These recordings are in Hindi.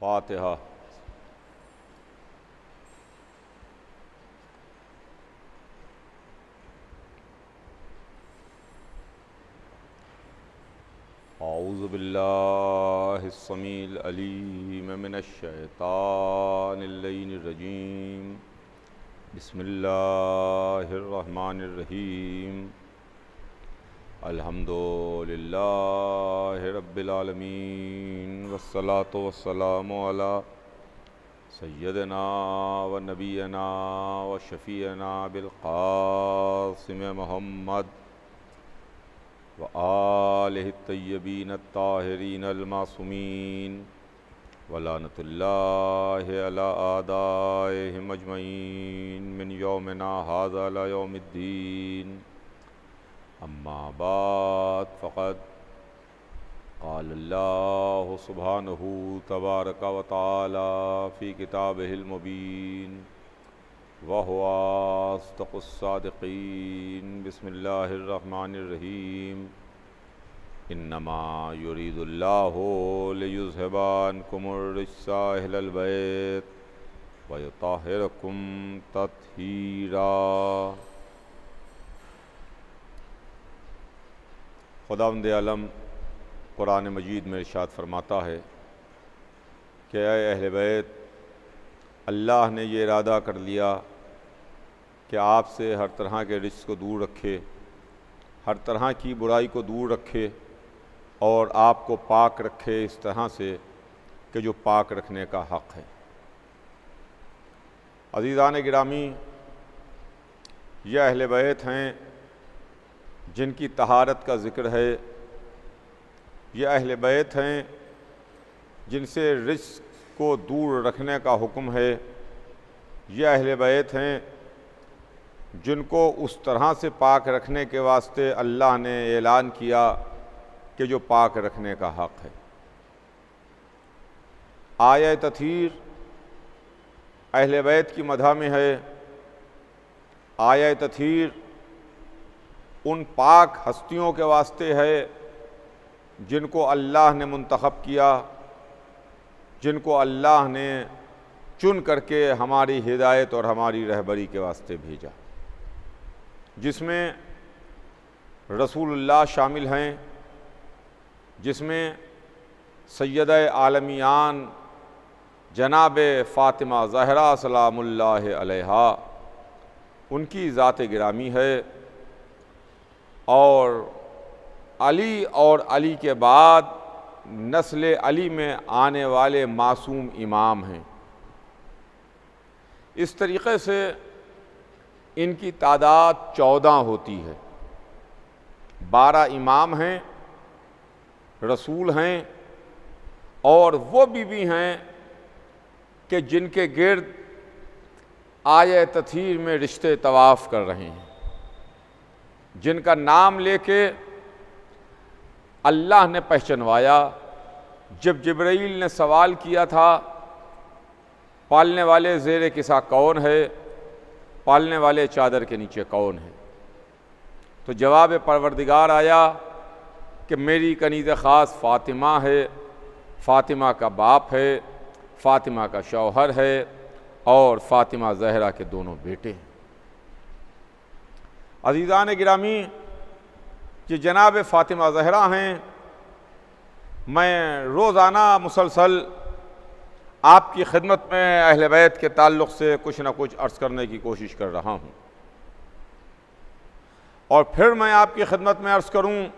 फातिहा। औज़ु बिल्लाहिस समील अलीम मिनश शैतानिर रजीम। बिस्मिल्लाहिर रहमानिर रहीम। अल्हम्दुलिल्लाहि रब्बिल आलमीन वस्सलातु वस्सलामु अला सय्यदना व नबीना व शफ़ीना बिल क़ासिम मुहम्मद व आलिहि तय्यबीन ताहिरीन अल मासूमीन व लानतुल्लाहि अला आदाइहिम अजमईन मिन यौमिना हाज़ा इला यौमिद्दीन। अम्मा बाद फ़क़द क़ाल अल्लाहु सुब्हानहु तबारक व तआला फ़ी किताबिहिल मुबीन व हुवा अस्दक़ुस सादिक़ीन। बिस्मिल्लाहिर रहमानिर रहीम। इन्नमा युरीदुल्लाहु लियुज़हिबा अन्कुमुर रिज्सा अहलल बैत व युत्तहिरकुम तत्हीरा। खुदावंद आलम कुरान मजीद में इरशाद फरमाता है कि ऐ अहले बैत, अल्लाह ने ये इरादा कर लिया कि आपसे हर तरह के रिज़्क़ को दूर रखे, हर तरह की बुराई को दूर रखे और आपको पाक रखे इस तरह से कि जो पाक रखने का हक़ है। अज़ीज़ान गिरामी, यह अहले बैत हैं जिनकी तहारत का ज़िक्र है। ये अहले बैत हैं जिनसे रिज़्क़ को दूर रखने का हुक्म है। ये अहले बैत हैं जिनको उस तरह से पाक रखने के वास्ते अल्लाह ने ऐलान किया कि जो पाक रखने का हक़ है। आया तथहीर अहले बैत की मदह में है। आया तथहीर उन पाक हस्तियों के वास्ते है जिनको अल्लाह ने मुंतखब किया, जिनको अल्लाह ने चुन करके हमारी हिदायत और हमारी रहबरी के वास्ते भेजा, जिसमें रसूलुल्लाह शामिल हैं, जिसमें सैयदा आलमियान जनाब फ़ातिमा ज़हरा सलामुल्लाह अलैहा उनकी ज़ात गिरामी है, और अली के बाद नस्ल अली में आने वाले मासूम इमाम हैं। इस तरीक़े से इनकी तादाद 14 होती है। 12 इमाम हैं, रसूल हैं, और वो बीवी हैं कि जिनके गिर्द आया तथहीर में रिश्ते तवाफ़ कर रहे हैं, जिनका नाम लेके अल्लाह ने पहचानवाया। जब जिब्राईल ने सवाल किया था, पालने वाले ज़ेरे किसा कौन है, पालने वाले चादर के नीचे कौन है, तो जवाब परवरदिगार आया कि मेरी कनीज़ ख़ास फ़ातिमा है, फ़ातिमा का बाप है, फ़ातिमा का शौहर है, और फ़ातिमा ज़हरा के दोनों बेटे हैं। अज़ीज़ान गिरामी, कि जनाब फ़ातिमा ज़हरा हैं, मैं रोज़ाना मुसलसल आपकी खिदमत में अहले बैत के ताल्लुक़ से कुछ न कुछ अर्ज़ करने की कोशिश कर रहा हूँ, और फिर मैं आपकी खिदमत में अर्ज़ करूँ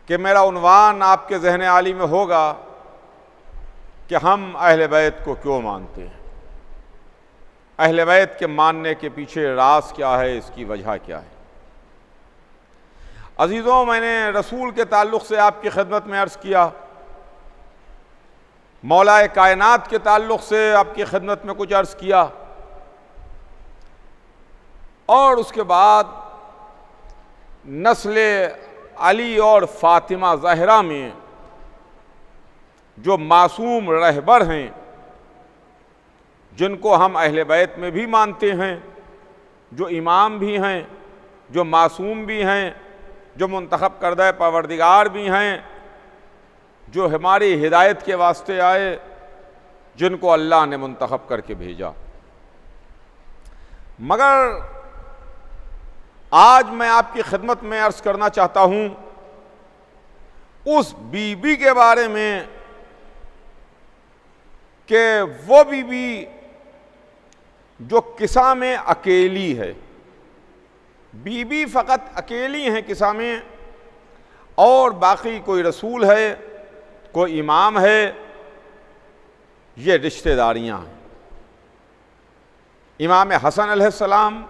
कि मेरा उन्वान आपके ज़हन आली में होगा कि हम अहले बैत को क्यों मानते हैं, अहले बैत के मानने के पीछे राज क्या है, इसकी वजह क्या है। अजीज़ों, मैंने रसूल के ताल्लुक़ से आपकी खिदमत में अर्ज़ किया, मौलाए कायनात के ताल्लुक़ से आपकी खिदमत में कुछ अर्ज़ किया, और उसके बाद नस्ल अली और फ़ातिमा ज़हरा में जो मासूम रहबर हैं, जिनको हम अहले बैत में भी मानते हैं, जो इमाम भी हैं, जो मासूम भी हैं, जो मुंतखब करदा परवरदिगार भी हैं, जो हमारी हिदायत के वास्ते आए, जिनको अल्लाह ने मुंतखब करके भेजा। मगर आज मैं आपकी खिदमत में अर्ज करना चाहता हूं उस बीबी के बारे में कि वो बीबी जो किस्सा में अकेली है। बीबी फ़कत अकेली हैं किस्सा में, और बाकी कोई रसूल है, कोई इमाम है, ये रिश्तेदारियां हैं। इमाम हसन अलैहिस्सलाम,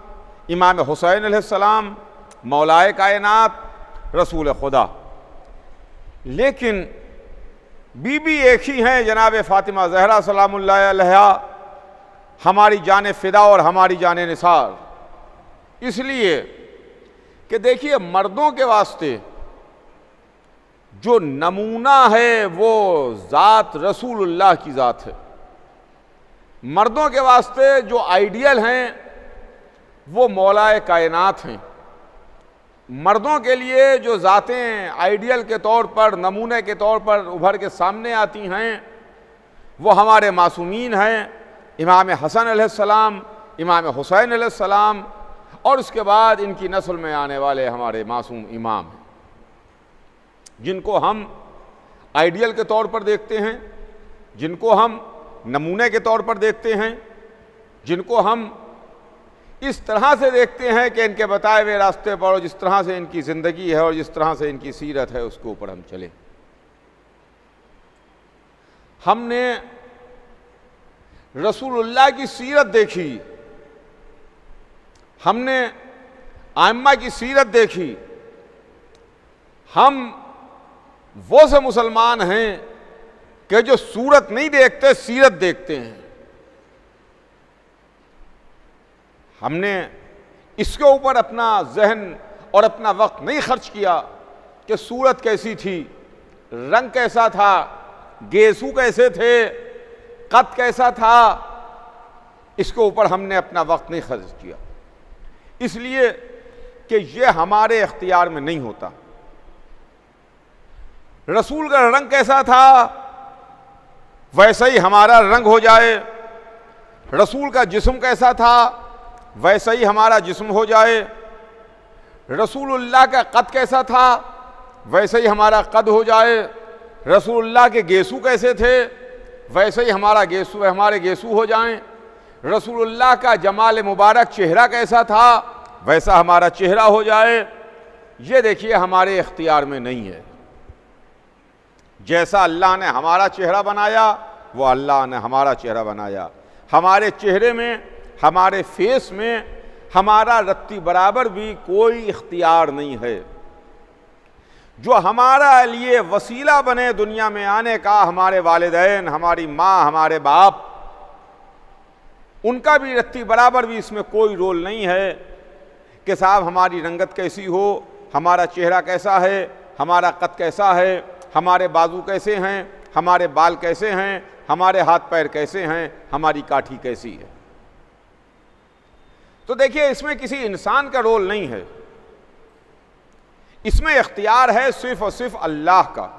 इमाम हुसैन अलैहिस्सलाम, मौलाए कायनात, रसूल खुदा। लेकिन बीबी एक ही हैं, जनाब फ़ातिमा ज़हरा सलामुल्लाह अलैहा, हमारी जान फ़िदा और हमारी जान निसार। इसलिए कि देखिए, मर्दों के वास्ते जो नमूना है वो ज़ात रसूलुल्लाह की ज़ात है। मर्दों के वास्ते जो आइडियल हैं वो मौलाए कायनात हैं। मर्दों के लिए जो ज़ातें आइडियल के तौर पर, नमूने के तौर पर उभर के सामने आती हैं वो हमारे मासूमीन हैं, इमाम हसन अलैहिस्सलाम, इमाम हुसैन अलैहिस्सलाम, और उसके बाद इनकी नस्ल में आने वाले हमारे मासूम इमाम हैं, जिनको हम आइडियल के तौर पर देखते हैं, जिनको हम नमूने के तौर पर देखते हैं, जिनको हम इस तरह से देखते हैं कि इनके बताए हुए रास्ते पर और जिस तरह से इनकी ज़िंदगी है और जिस तरह से इनकी सीरत है उसके ऊपर हम चलें। हमने रसूलुल्लाह की सीरत देखी, हमने आइम्मा की सीरत देखी। हम वो से मुसलमान हैं कि जो सूरत नहीं देखते, सीरत देखते हैं। हमने इसके ऊपर अपना जहन और अपना वक्त नहीं खर्च किया कि सूरत कैसी थी, रंग कैसा था, गेसू कैसे थे, कद कैसा था। इसके ऊपर हमने अपना वक्त नहीं खर्च किया, इसलिए कि ये हमारे इख्तियार में नहीं होता। रसूल का रंग कैसा था वैसा ही हमारा रंग हो जाए, रसूल का जिस्म कैसा था वैसा ही हमारा जिस्म हो जाए, रसूलुल्लाह का कद कैसा था वैसा ही हमारा कद हो जाए, रसूलुल्लाह के गेसू कैसे थे वैसे ही हमारे गेसू हो जाएं, रसूलुल्लाह का जमाल मुबारक चेहरा कैसा था वैसा हमारा चेहरा हो जाए। ये देखिए हमारे इख्तियार में नहीं है। जैसा अल्लाह ने हमारा चेहरा बनाया वो अल्लाह ने हमारा चेहरा बनाया। हमारे चेहरे में, हमारे फेस में हमारा रत्ती बराबर भी कोई इख्तियार नहीं है। जो हमारा लिए वसीला बने दुनिया में आने का, हमारे वालिदैन, हमारी माँ, हमारे बाप, उनका भी रत्ती बराबर भी इसमें कोई रोल नहीं है कि साहब हमारी रंगत कैसी हो, हमारा चेहरा कैसा है, हमारा कद कैसा है, हमारे बाजू कैसे हैं, हमारे बाल कैसे हैं, हमारे हाथ पैर कैसे हैं, हमारी काठी कैसी है। तो देखिए इसमें किसी इंसान का रोल नहीं है, इसमें इख्तियार है सिर्फ और सिर्फ अल्लाह का।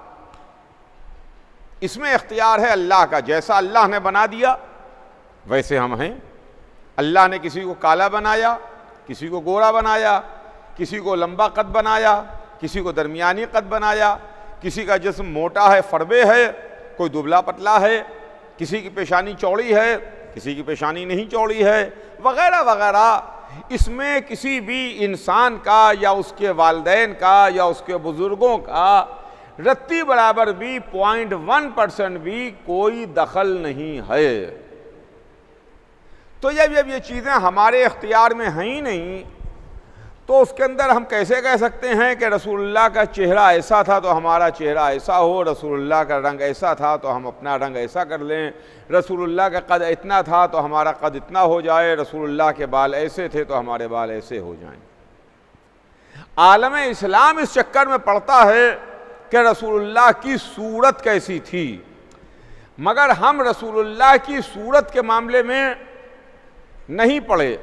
इसमें इख्तियार है अल्लाह का। जैसा अल्लाह ने बना दिया वैसे हम हैं। अल्लाह ने किसी को काला बनाया, किसी को गोरा बनाया, किसी को लंबा कद बनाया, किसी को दरमियानी कद बनाया, किसी का जिस्म मोटा है, फरबे है, कोई दुबला पतला है, किसी की पेशानी चौड़ी है, किसी की पेशानी नहीं चौड़ी है, वगैरह वगैरह। इसमें किसी भी इंसान का या उसके वालिदैन का या उसके बुजुर्गों का रत्ती बराबर भी 0.1% भी कोई दखल नहीं है। तो जब ये चीज़ें हमारे इख्तियार में हैं ही नहीं, तो उसके अंदर हम कैसे कह सकते हैं कि रसूलुल्लाह का चेहरा ऐसा था तो हमारा चेहरा ऐसा हो, रसूलुल्लाह का रंग ऐसा था तो हम अपना रंग ऐसा कर लें, रसूलुल्लाह का कद इतना था तो हमारा कद इतना हो जाए, रसूलुल्लाह के बाल ऐसे थे तो हमारे बाल ऐसे हो जाएं। आलम इस्लाम इस चक्कर में पड़ता है कि रसूलुल्लाह की सूरत कैसी थी, मगर हम रसूलुल्लाह की सूरत के मामले में नहीं पड़े।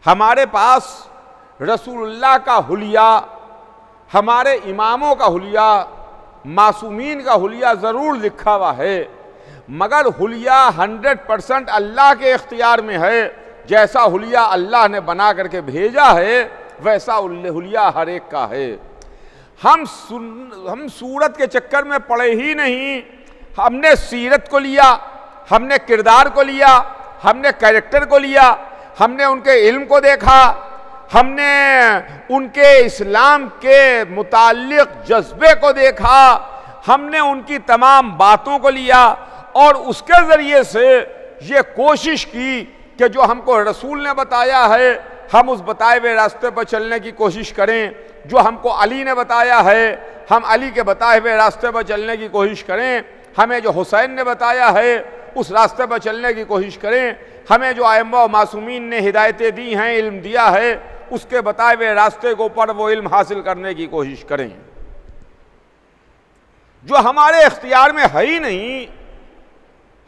हमारे पास रसूलुल्लाह का हुलिया, हमारे इमामों का हुलिया, मासूमीन का हुलिया ज़रूर लिखा हुआ है, मगर हुलिया 100% अल्लाह के इख्तियार में है। जैसा हुलिया अल्लाह ने बना करके भेजा है वैसा हुलिया हर एक का है। हम सूरत के चक्कर में पड़े ही नहीं, हमने सीरत को लिया, हमने किरदार को लिया, हमने कैरेक्टर को लिया, हमने उनके इल्म को देखा, हमने उनके इस्लाम के मुताल्लिक जज्बे को देखा, हमने उनकी तमाम बातों को लिया और उसके ज़रिए से ये कोशिश की कि जो हमको रसूल ने बताया है हम उस बताए हुए रास्ते पर चलने की कोशिश करें, जो हमको अली ने बताया है हम अली के बताए हुए रास्ते पर चलने की कोशिश करें, हमें जो हुसैन ने बताया है उस रास्ते पर चलने की कोशिश करें, हमें जो आइम्मा व मासूमीन ने हिदायतें दी हैं, इल्म दिया है, उसके बताए हुए रास्ते के ऊपर वो इल्म हासिल करने की कोशिश करें। जो हमारे इख्तियार में है ही नहीं,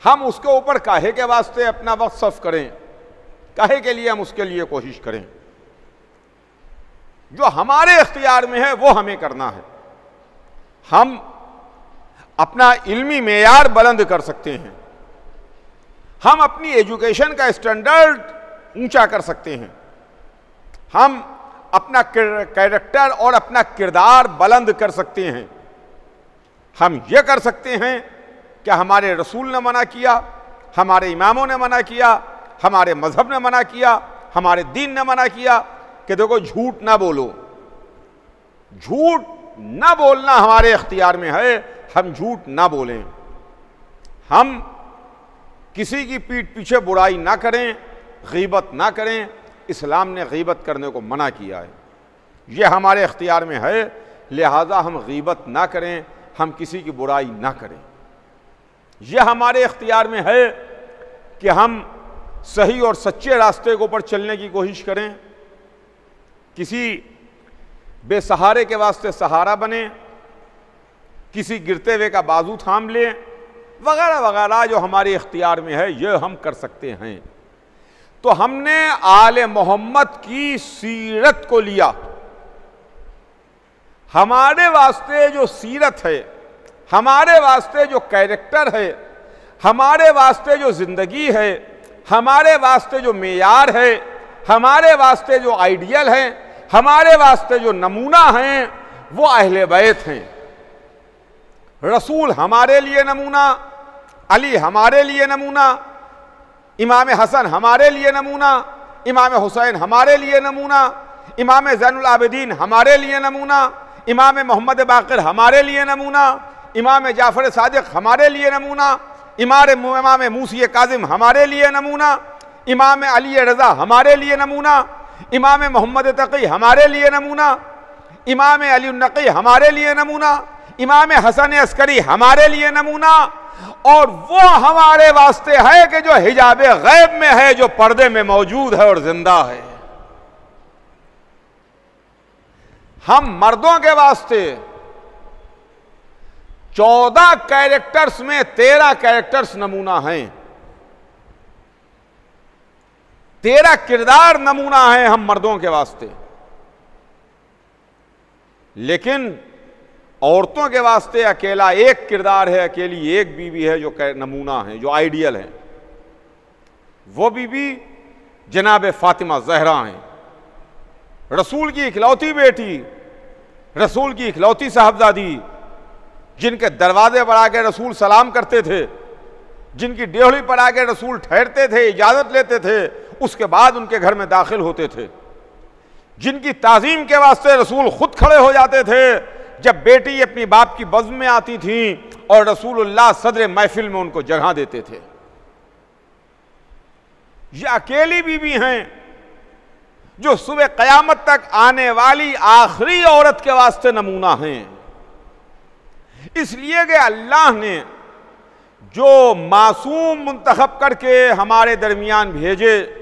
हम उसके ऊपर काहे के वास्ते अपना वक्त सर्फ करें, काहे के लिए हम उसके लिए कोशिश करें। जो हमारे इख्तियार में है वो हमें करना है। हम अपना इल्मी मेयार बुलंद कर सकते हैं, हम अपनी एजुकेशन का स्टैंडर्ड ऊंचा कर सकते हैं, हम अपना कैरेक्टर और अपना किरदार बुलंद कर सकते हैं। हम ये कर सकते हैं कि हमारे रसूल ने मना किया, हमारे इमामों ने मना किया, हमारे मजहब ने मना किया, हमारे दीन ने मना किया कि देखो झूठ ना बोलो। झूठ ना बोलना हमारे इख्तियार में है, हम झूठ ना बोलें, हम किसी की पीठ पीछे बुराई ना करें, गीबत ना करें। इस्लाम ने गीबत करने को मना किया है, यह हमारे इख्तियार में है, लिहाजा हम गीबत ना करें, हम किसी की बुराई ना करें। यह हमारे इख्तियार में है कि हम सही और सच्चे रास्ते के ऊपर चलने की कोशिश करें, किसी बेसहारे के वास्ते सहारा बने, किसी गिरते हुए का बाजू थाम लें, वगैरह वगैरह जो हमारे इख्तियार में है यह हम कर सकते हैं। तो हमने आले मोहम्मद की सीरत को लिया, हमारे वास्ते जो सीरत है, हमारे वास्ते जो कैरेक्टर है, हमारे वास्ते जो जिंदगी है, हमारे वास्ते जो मेयार है, हमारे वास्ते जो आइडियल है, हमारे वास्ते जो नमूना हैं, वो अहले बैत हैं। रसूल हमारे लिए नमूना, अली हमारे लिए नमूना, इमाम हसन हमारे लिए नमूना, इमाम हुसैन हमारे लिए नमूना, इमाम ज़ैनुल आबिदीन हमारे लिए नमूना, इमाम मोहम्मद बाक़िर हमारे लिए नमूना, इमाम जाफ़र सादिक हमारे लिए नमूना, इमाम मूसी काज़िम हमारे लिए नमूना, इमाम अली रज़ा हमारे लिए नमूना, इमाम मोहम्मद तक़ी हमारे लिए नमूना, इमाम अली नक़ी हमारे लिए नमूना, इमाम हसन अस्करी हमारे लिए नमूना। और वो हमारे वास्ते है कि जो हिजाबे गैब में है, जो पर्दे में मौजूद है और जिंदा है। हम मर्दों के वास्ते 14 कैरेक्टर्स में 13 कैरेक्टर्स नमूना हैं, 13 किरदार नमूना हैं हम मर्दों के वास्ते। लेकिन औरतों के वास्ते अकेला एक किरदार है, अकेली एक बीवी है जो नमूना है, जो आइडियल है। वो बीवी जनाब फातिमा ज़हरा हैं, रसूल की इकलौती बेटी, रसूल की इकलौती साहबजादी, जिनके दरवाजे पर आके रसूल सलाम करते थे, जिनकी डेहली पर आके रसूल ठहरते थे, इजाज़त लेते थे, उसके बाद उनके घर में दाखिल होते थे, जिनकी ताज़ीम के वास्ते रसूल खुद खड़े हो जाते थे जब बेटी अपनी बाप की बज़्म में आती थी और रसूलुल्लाह सदर महफिल में उनको जगह देते थे। ये अकेली बीवी हैं जो सुबह क़यामत तक आने वाली आखिरी औरत के वास्ते नमूना हैं। इसलिए कि अल्लाह ने जो मासूम मुंतखब करके हमारे दरमियान भेजे,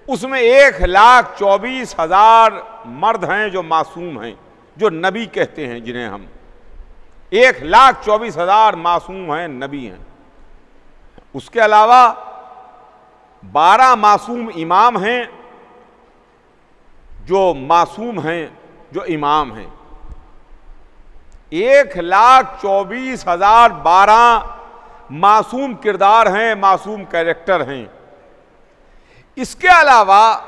उसमें 1,24,000 मर्द हैं जो मासूम हैं, जो नबी कहते हैं, जिन्हें हम 1,24,000 मासूम हैं, नबी हैं। उसके अलावा 12 मासूम इमाम हैं, जो मासूम हैं, जो इमाम हैं। 1,24,012 मासूम किरदार हैं, मासूम कैरेक्टर हैं। इसके अलावा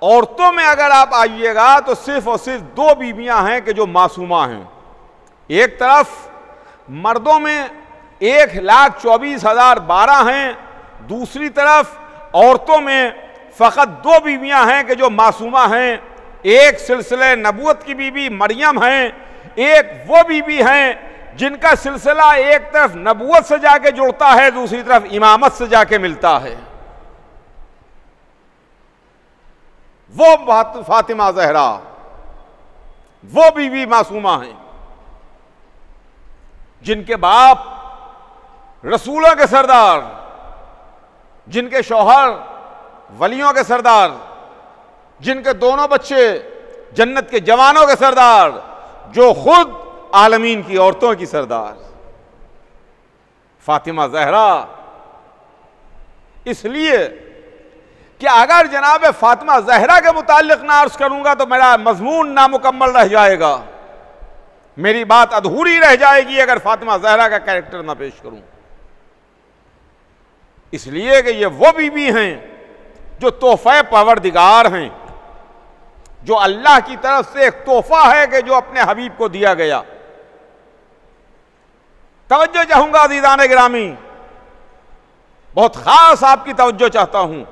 औरतों में अगर आप आइएगा तो सिर्फ और सिर्फ 2 बीवियां हैं कि जो मासूमा हैं। एक तरफ मर्दों में 1,24,012 हैं, दूसरी तरफ औरतों में फ़कत 2 बीवियां हैं कि जो मासूमा हैं। एक सिलसिले नबूवत की बीबी मरियम हैं, एक वो बीबी हैं जिनका सिलसिला एक तरफ नबूवत से जाके जुड़ता है, दूसरी तरफ इमामत से जाके मिलता है। वो फातिमा ज़हरा, वो बीवी मासूमा हैं जिनके बाप रसूलों के सरदार, जिनके शौहर वलियों के सरदार, जिनके दोनों बच्चे जन्नत के जवानों के सरदार, जो खुद आलमीन की औरतों की सरदार फातिमा ज़हरा। इसलिए कि अगर जनाब फातिमा ज़हरा के मुताल्लिक ना अर्ज करूंगा तो मेरा मजमून नामुकम्मल रह जाएगा, मेरी बात अधूरी रह जाएगी अगर फातिमा ज़हरा का कैरेक्टर ना पेश करूं। इसलिए कि ये वो बीबी हैं जो तोहफे परवरदिगार हैं, जो अल्लाह की तरफ से एक तोहफा है कि जो अपने हबीब को दिया गया। तवज्जो चाहूंगा अज़ीज़ान गिरामी, बहुत खास आपकी तवज्जो चाहता हूं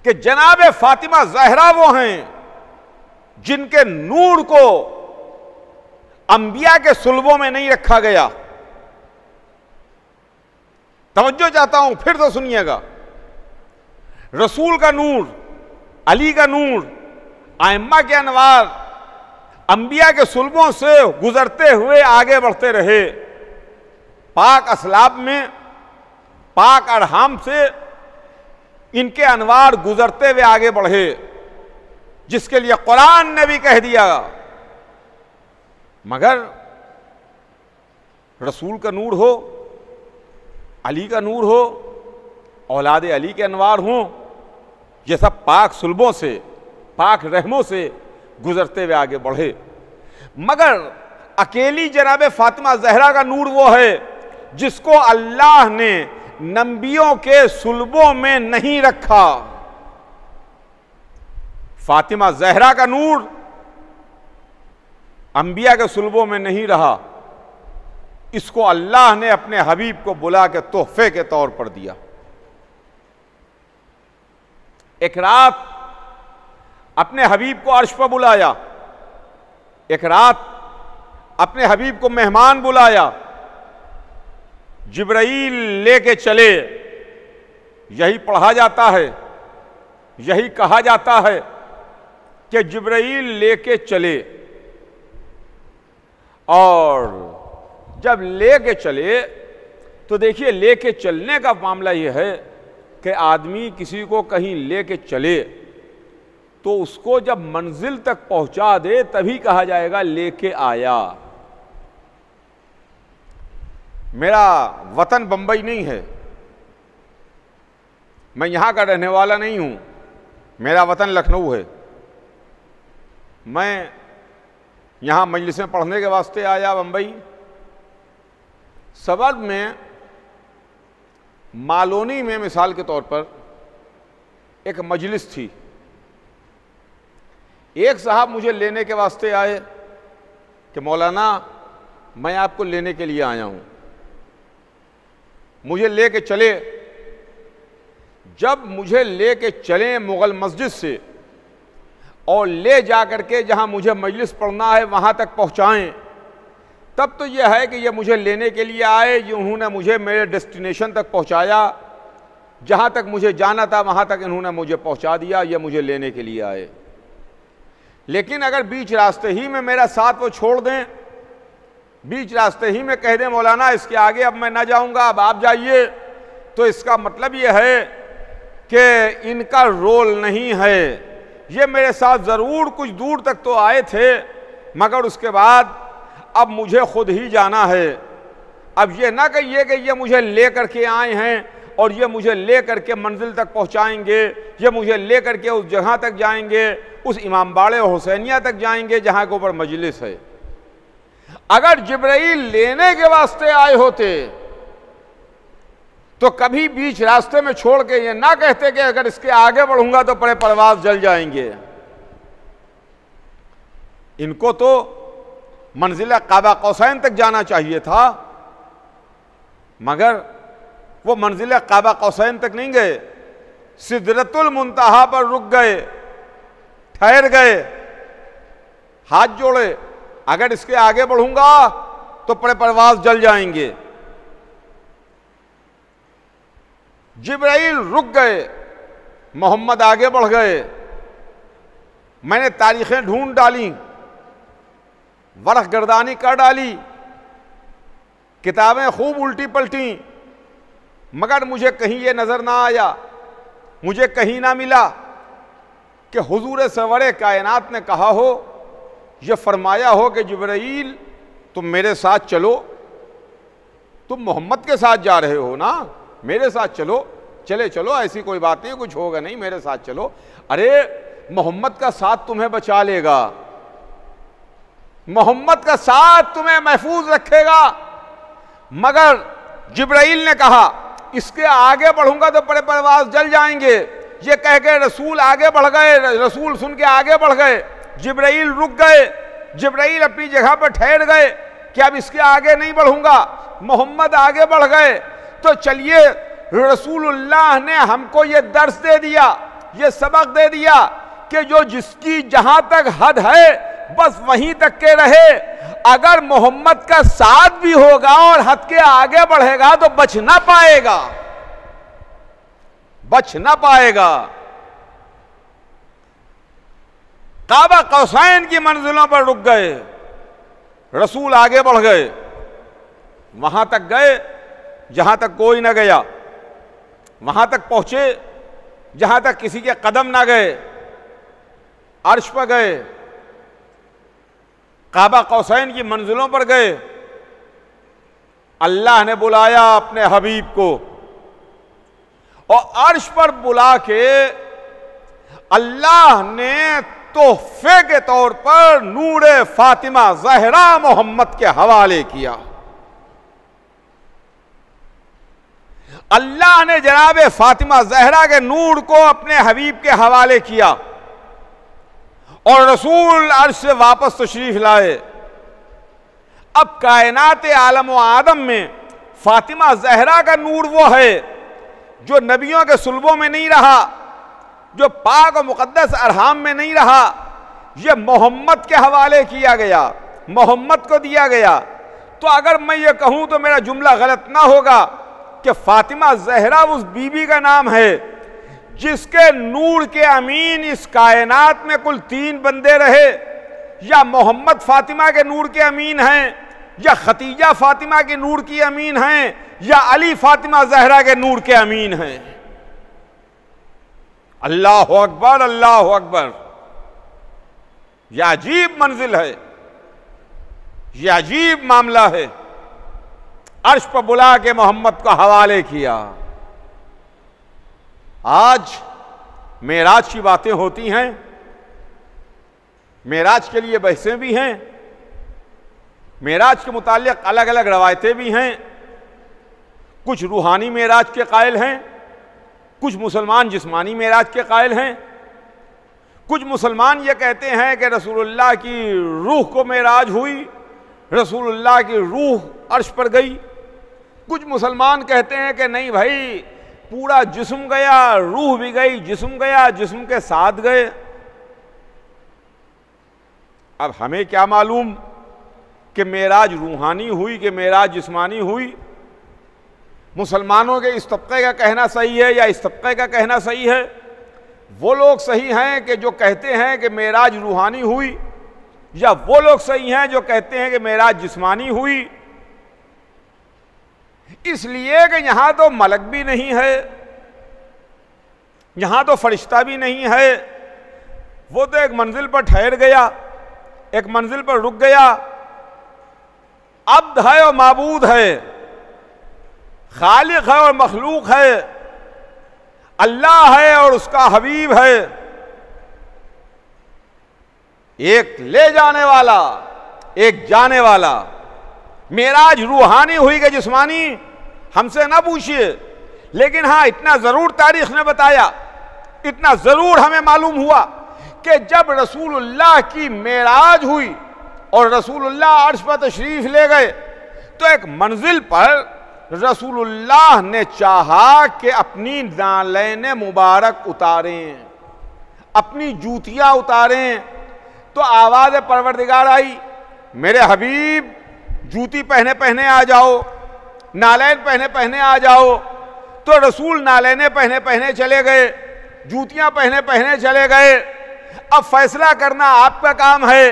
कि जनाब फातिमा ज़हरा वो हैं जिनके नूर को अंबिया के सुल्बों में नहीं रखा गया। तवज्जो चाहता हूं, फिर तो सुनिएगा। रसूल का नूर, अली का नूर, आइम्मा के अनवार अंबिया के सुल्बों से गुजरते हुए आगे बढ़ते रहे। पाक असलाब में, पाक अरहाम से इनके अनवार गुजरते हुए आगे बढ़े, जिसके लिए कुरान ने भी कह दिया। मगर रसूल का नूर हो, अली का नूर हो, औलाद अली के अनवार हों, ये सब पाक सुल्बों से, पाक रहमों से गुजरते हुए आगे बढ़े। मगर अकेली जनाब फातिमा ज़हरा का नूर वो है जिसको अल्लाह ने नबियों के सुल्बों में नहीं रखा। फातिमा ज़हरा का नूर अंबिया के सुल्बों में नहीं रहा, इसको अल्लाह ने अपने हबीब को बुला के तोहफे के तौर पर दिया। एक रात अपने हबीब को अर्श पर बुलाया, एक रात अपने हबीब को मेहमान बुलाया, जिब्राईल लेके चले। यही पढ़ा जाता है, यही कहा जाता है कि जिब्राईल लेके चले। और जब लेके चले तो देखिए, लेके चलने का मामला यह है कि आदमी किसी को कहीं लेके चले तो उसको जब मंजिल तक पहुंचा दे तभी कहा जाएगा लेके आया। मेरा वतन बंबई नहीं है, मैं यहां का रहने वाला नहीं हूं, मेरा वतन लखनऊ है। मैं यहां मजलिसें पढ़ने के वास्ते आया बंबई। सबद में, मालोनी में मिसाल के तौर पर एक मजलिस थी। एक साहब मुझे लेने के वास्ते आए कि मौलाना मैं आपको लेने के लिए आया हूं। मुझे लेके चले। जब मुझे लेके चले मुगल मस्जिद से और ले जा करके जहां मुझे मजलिस पढ़ना है वहां तक पहुंचाएं, तब तो यह है कि ये मुझे लेने के लिए आए, इन्होंने मुझे मेरे डेस्टिनेशन तक पहुंचाया, जहां तक मुझे जाना था वहां तक इन्होंने मुझे पहुंचा दिया, ये मुझे लेने के लिए आए। लेकिन अगर बीच रास्ते ही में मेरा साथ वो छोड़ दें, बीच रास्ते ही में कह दें मौलाना इसके आगे अब मैं ना जाऊंगा, अब आप जाइए, तो इसका मतलब ये है कि इनका रोल नहीं है। ये मेरे साथ ज़रूर कुछ दूर तक तो आए थे, मगर उसके बाद अब मुझे खुद ही जाना है। अब ये ना कहिए कि ये मुझे ले करके आए हैं और ये मुझे ले करके मंजिल तक पहुंचाएंगे, ये मुझे ले करके उस जगह तक जाएंगे, उस इमाम बाड़े हुसैनिया तक जाएंगे जहाँ के ऊपर मजलिस है। अगर जिब्राइल लेने के वास्ते आए होते तो कभी बीच रास्ते में छोड़ के ये ना कहते कि अगर इसके आगे बढ़ूंगा तो बड़े परवाज जल जाएंगे। इनको तो मंजिल काबा कौसैन तक जाना चाहिए था, मगर वो मंजिल काबा कौसैन तक नहीं गए, सिदरतुल मुंतहा पर रुक गए, ठहर गए, हाथ जोड़े, अगर इसके आगे बढ़ूंगा तो बड़े परवाज जल जाएंगे। जिब्राइल रुक गए, मोहम्मद आगे बढ़ गए। मैंने तारीखें ढूंढ डाली, वरख गर्दानी कर डाली, किताबें खूब उल्टी पलटी, मगर मुझे कहीं ये नजर ना आया, मुझे कहीं ना मिला कि हुजूर सरवरे कायनात ने कहा हो, ये फरमाया हो कि जिब्राइल तुम मेरे साथ चलो, तुम मोहम्मद के साथ जा रहे हो ना, मेरे साथ चलो, चले चलो, ऐसी कोई बात नहीं, कुछ होगा नहीं, मेरे साथ चलो। अरे मोहम्मद का साथ तुम्हें बचा लेगा, मोहम्मद का साथ तुम्हें महफूज रखेगा। मगर जिब्राइल ने कहा इसके आगे बढ़ूंगा तो बड़े परवाज जल जाएंगे। ये कह के रसूल आगे बढ़ गए, रसूल सुन के आगे बढ़ गए, जिब्राइल रुक गए, जिब्राइल अपनी जगह पर ठहर गए कि अब इसके आगे नहीं बढ़ूंगा। मोहम्मद आगे बढ़ गए। तो चलिए, रसूलुल्लाह ने हमको ये दर्स दे दिया, ये सबक दे दिया कि जो जिसकी जहां तक हद है बस वहीं तक के रहे। अगर मोहम्मद का साथ भी होगा और हद के आगे बढ़ेगा तो बच ना पाएगा, बच ना पाएगा। काबा कौसैन की मंजिलों पर रुक गए, रसूल आगे बढ़ गए, वहां तक गए जहां तक कोई ना गया, वहां तक पहुंचे जहां तक किसी के कदम ना गए, अर्श पर गए, काबा कौसैन की मंजिलों पर गए। अल्लाह ने बुलाया अपने हबीब को और अर्श पर बुला के अल्लाह ने तोहफे के तौर पर नूरे फातिमा ज़हरा मोहम्मद के हवाले किया। अल्लाह ने जनाब फातिमा ज़हरा के नूर को अपने हबीब के हवाले किया और रसूल अर्श से वापस तशरीफ लाए। अब कायनात आलम व आदम में फातिमा ज़हरा का नूर वो है जो नबियों के सुल्बों में नहीं रहा, जो पाक और मुकद्दस अरहाम में नहीं रहा, यह मोहम्मद के हवाले किया गया, मोहम्मद को दिया गया। तो अगर मैं ये कहूं तो मेरा जुमला गलत ना होगा कि फातिमा ज़हरा उस बीबी का नाम है जिसके नूर के अमीन इस कायनात में कुल 3 बंदे रहे। या मोहम्मद फातिमा के नूर के अमीन हैं, या खतीजा फातिमा के नूर की अमीन हैं, या अली फातिमा ज़हरा के नूर के अमीन हैं। अल्लाह अकबर, अल्लाह अकबर। यह अजीब मंजिल है, यह अजीब मामला है। अर्श पर बुला के मोहम्मद को हवाले किया। आज मेराज की बातें होती हैं, मेराज के लिए बहसें भी हैं, मेराज के मुताल्लिक अलग अलग रवायतें भी हैं। कुछ रूहानी मेराज के कायल हैं, कुछ मुसलमान जिस्मानी मेराज के कायल हैं। कुछ मुसलमान ये कहते हैं कि रसूलुल्लाह की रूह को मेराज हुई, रसूलुल्लाह की रूह अर्श पर गई। कुछ मुसलमान कहते हैं कि नहीं भाई, पूरा जिस्म गया, रूह भी गई, जिस्म गया, जिस्म के साथ गए। अब हमें क्या मालूम कि मेराज रूहानी हुई कि मेराज जिस्मानी हुई। मुसलमानों के इस तबके का कहना सही है या इस तबके का कहना सही है? वो लोग सही हैं कि जो कहते हैं कि मेराज रूहानी हुई, या वो लोग सही हैं जो कहते हैं कि मेराज जिस्मानी हुई? इसलिए कि यहां तो मलक भी नहीं है, यहां तो फरिश्ता भी नहीं है। वो तो एक मंजिल पर ठहर गया, एक मंजिल पर रुक गया। अब्द है और माबूद है, खालिक है और मखलूक है, अल्लाह है और उसका हबीब है। एक ले जाने वाला, एक जाने वाला। मेराज रूहानी हुई कि जिस्मानी, हमसे ना पूछिए, लेकिन हाँ इतना जरूर तारीख ने बताया, इतना जरूर हमें मालूम हुआ कि जब रसूलुल्लाह की मेराज हुई और रसूलुल्लाह अर्श पर तशरीफ ले गए तो एक मंजिल पर रसूलुल्लाह ने चाहा कि अपनी नालैन मुबारक उतारें, अपनी जूतियां उतारें, तो आवाज परवरदिगार आई, मेरे हबीब जूती पहने पहने आ जाओ, नालैन पहने पहने आ जाओ। तो रसूल नालैने पहने पहने चले गए, जूतियां पहने पहने चले गए। अब फैसला करना आपका काम है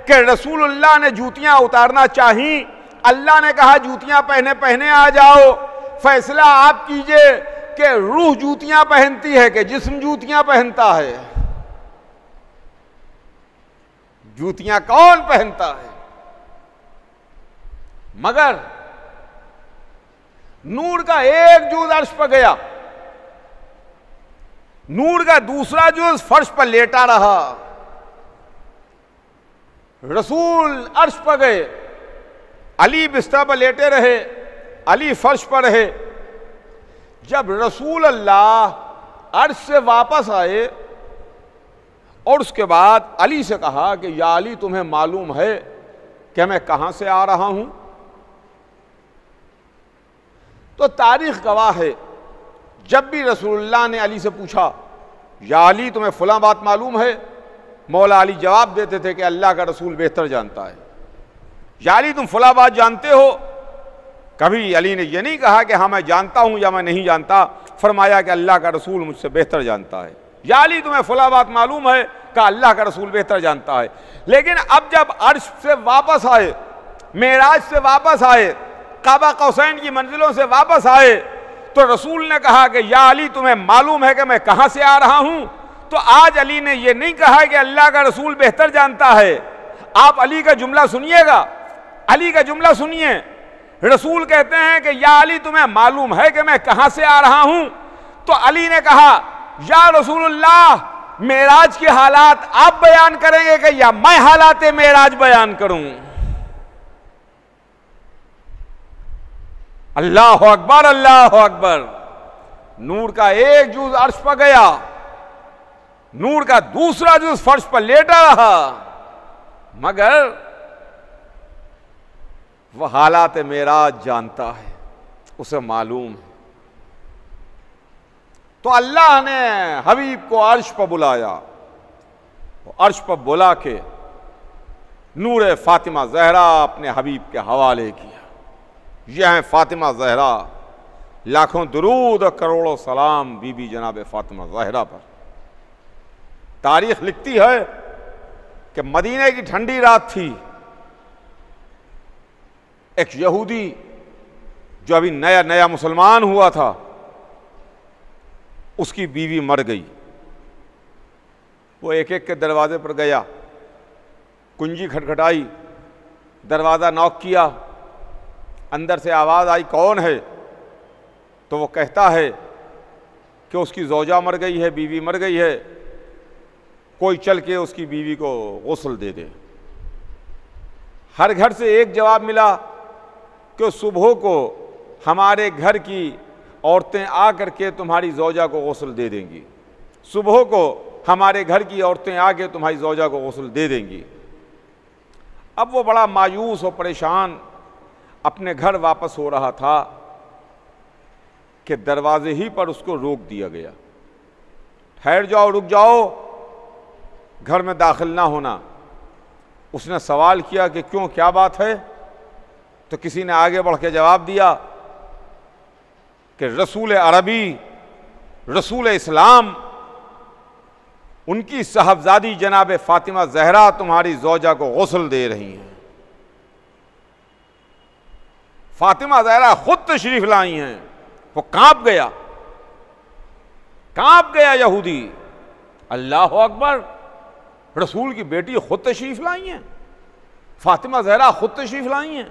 कि रसूलुल्लाह ने जूतियां उतारना चाही, अल्लाह ने कहा जूतियां पहने पहने आ जाओ। फैसला आप कीजिए कि रूह जूतियां पहनती है कि जिस्म जूतियां पहनता है। जूतियां कौन पहनता है? मगर नूर का एक जुज अर्श पर गया, नूर का दूसरा जुज फर्श पर लेटा रहा। रसूल अर्श पर गए, अली बिस्तर पर लेटे रहे, अली फर्श पर रहे। जब रसूल अल्लाह अर्श से वापस आए और उसके बाद अली से कहा कि या अली तुम्हें मालूम है कि मैं कहां से आ रहा हूं? तो तारीख गवाह है, जब भी रसूलुल्लाह ने अली से पूछा या अली तुम्हें फलां बात मालूम है, मौला अली जवाब देते थे कि अल्लाह का रसूल बेहतर जानता है। या अली तुम फलां बात जानते हो? कभी अली ने यह नहीं कहा कि हाँ मैं जानता हूं या मैं नहीं जानता, फरमाया कि अल्लाह का रसूल मुझसे बेहतर जानता है। या अली तुम्हें फलां बात मालूम है? कहा अल्लाह का रसूल बेहतर जानता है। लेकिन अब जब अर्श से वापस आए, मेराज से वापस आए, काबा कौसैन की मंजिलों से वापस आए, तो रसूल ने कहा कि या अली तुम्हें मालूम है कि मैं कहां से आ रहा हूं? तो आज अली ने यह नहीं कहा कि अल्लाह का रसूल बेहतर जानता है। आप अली का जुमला सुनिएगा, अली का जुमला सुनिए। रसूल कहते हैं कि या अली तुम्हें मालूम है कि मैं कहां से आ रहा हूं? तो अली ने कहा या रसूलुल्लाह मेराज के हालात आप बयान करेंगे कि या मैं हालात मेराज बयान करूं? अल्लाह अकबर, अल्लाह अकबर। नूर का एक जुज अर्श पर गया, नूर का दूसरा जुज फर्श पर लेटा रहा, मगर वह हालात मेराज जानता है, उसे मालूम है। तो अल्लाह ने हबीब को अर्श पर बुलाया, अर्श पर बुला के नूर फातिमा जहरा अपने हबीब के हवाले किया। यह है फातिमा जहरा, लाखों दुरूद और करोड़ों सलाम बीबी जनाब फातिमा जहरा पर। तारीख लिखती है कि मदीने की ठंडी रात थी, एक यहूदी जो अभी नया नया मुसलमान हुआ था, उसकी बीवी मर गई। वो एक एक के दरवाजे पर गया, कुंजी खटखटाई, दरवाज़ा नॉक किया, अंदर से आवाज़ आई कौन है? तो वो कहता है कि उसकी ज़ौजा मर गई है, बीवी मर गई है, कोई चल के उसकी बीवी को गुस्ल दे दे। हर घर से एक जवाब मिला कि सुबह को हमारे घर की औरतें आ करके तुम्हारी ज़ौजा को गुस्ल दे देंगी, सुबह को हमारे घर की औरतें आके तुम्हारी ज़ौजा को गुस्ल दे देंगी। अब वो बड़ा मायूस और परेशान अपने घर वापस हो रहा था कि दरवाजे ही पर उसको रोक दिया गया। ठहर जाओ, रुक जाओ, घर में दाखिल ना होना। उसने सवाल किया कि क्यों, क्या बात है? तो किसी ने आगे बढ़ के जवाब दिया कि रसूल अरबी, रसूल इस्लाम, उनकी साहबजादी जनाब फातिमा जहरा तुम्हारी ज़ौजा को गुस्ल दे रही हैं। फातिमा जहरा खुद तशरीफ लाई हैं। वो कांप गया, कांप गया यहूदी। अल्लाह अकबर, रसूल की बेटी खुद तशरीफ लाई हैं, फातिमा जहरा खुद तशरीफ लाई हैं।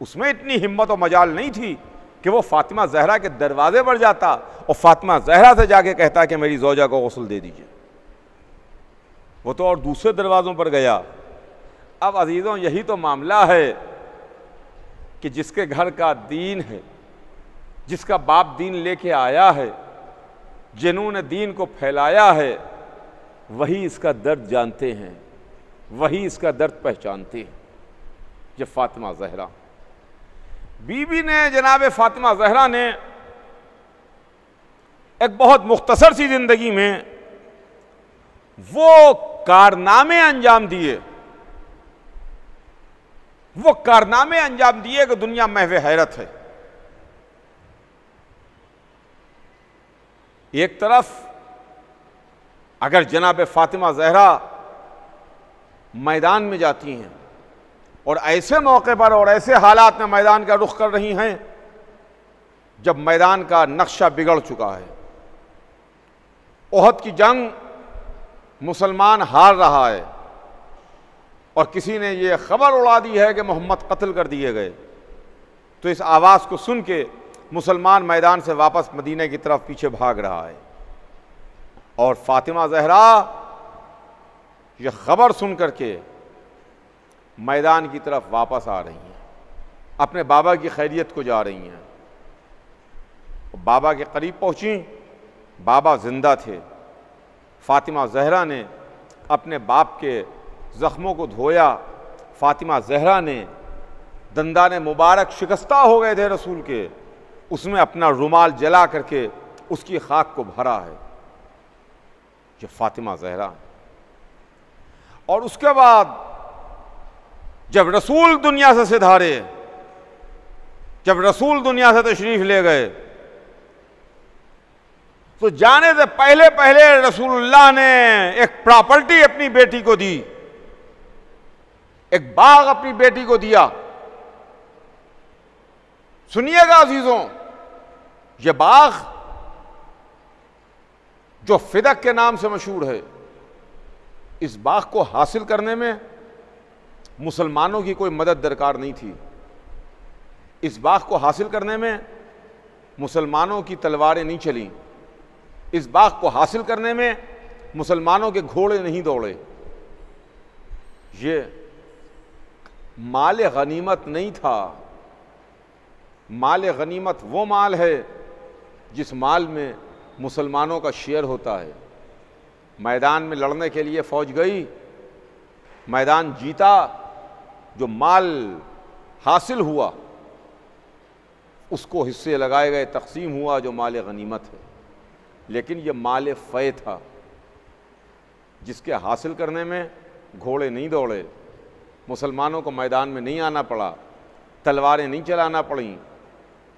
उसमें इतनी हिम्मत और मजाल नहीं थी कि वो फातिमा जहरा के दरवाजे पर जाता और फातिमा जहरा से जाके कहता कि मेरी ज़ौजा को गुस्ल दे दीजिए। वो तो और दूसरे दरवाज़ों पर गया। अब अजीज़ों, यही तो मामला है कि जिसके घर का दीन है, जिसका बाप दीन लेके आया है, जिन्होंने दीन को फैलाया है, वही इसका दर्द जानते हैं, वही इसका दर्द पहचानते हैं। ये फातिमा ज़हरा बीबी ने, जनाब फातिमा ज़हरा ने एक बहुत मुख्तसर सी ज़िंदगी में वो कारनामे अंजाम दिए, वो कारनामे अंजाम दिए कि दुनिया महवे हैरत है। एक तरफ अगर जनाब फातिमा ज़हरा मैदान में जाती हैं और ऐसे मौके पर और ऐसे हालात में मैदान का रुख कर रही हैं जब मैदान का नक्शा बिगड़ चुका है, ओहद की जंग मुसलमान हार रहा है और किसी ने ये खबर उड़ा दी है कि मोहम्मद कत्ल कर दिए गए, तो इस आवाज़ को सुन के मुसलमान मैदान से वापस मदीने की तरफ पीछे भाग रहा है। और फातिमा ज़हरा ये खबर सुन करके मैदान की तरफ वापस आ रही हैं, अपने बाबा की खैरियत को जा रही हैं। बाबा के करीब पहुंची, बाबा जिंदा थे। फातिमा ज़हरा ने अपने बाप के ज़ख्मों को धोया। फातिमा ज़हरा ने, दंदाने मुबारक शिकस्ता हो गए थे रसूल के, उसमें अपना रुमाल जला करके उसकी खाक को भरा है। ये फातिमा ज़हरा। और उसके बाद जब रसूल दुनिया से सिधारे, जब रसूल दुनिया से तशरीफ ले गए, तो जाने से पहले पहले रसूलुल्लाह ने एक प्रॉपर्टी अपनी बेटी को दी, एक बाग अपनी बेटी को दिया। सुनिएगा अजीजों, यह बाग जो फिदक के नाम से मशहूर है, इस बाग को हासिल करने में मुसलमानों की कोई मदद दरकार नहीं थी। इस बाग को हासिल करने में मुसलमानों की तलवारें नहीं चलीं, इस बाग को हासिल करने में मुसलमानों के घोड़े नहीं दौड़े। ये माल गनीमत नहीं था। माल गनीमत वो माल है जिस माल में मुसलमानों का शेयर होता है। मैदान में लड़ने के लिए फौज गई, मैदान जीता, जो माल हासिल हुआ उसको हिस्से लगाए गए, तकसीम हुआ जो माल गनीमत है। लेकिन ये माल फ़ै था जिसके हासिल करने में घोड़े नहीं दौड़े, मुसलमानों को मैदान में नहीं आना पड़ा, तलवारें नहीं चलाना पड़ी,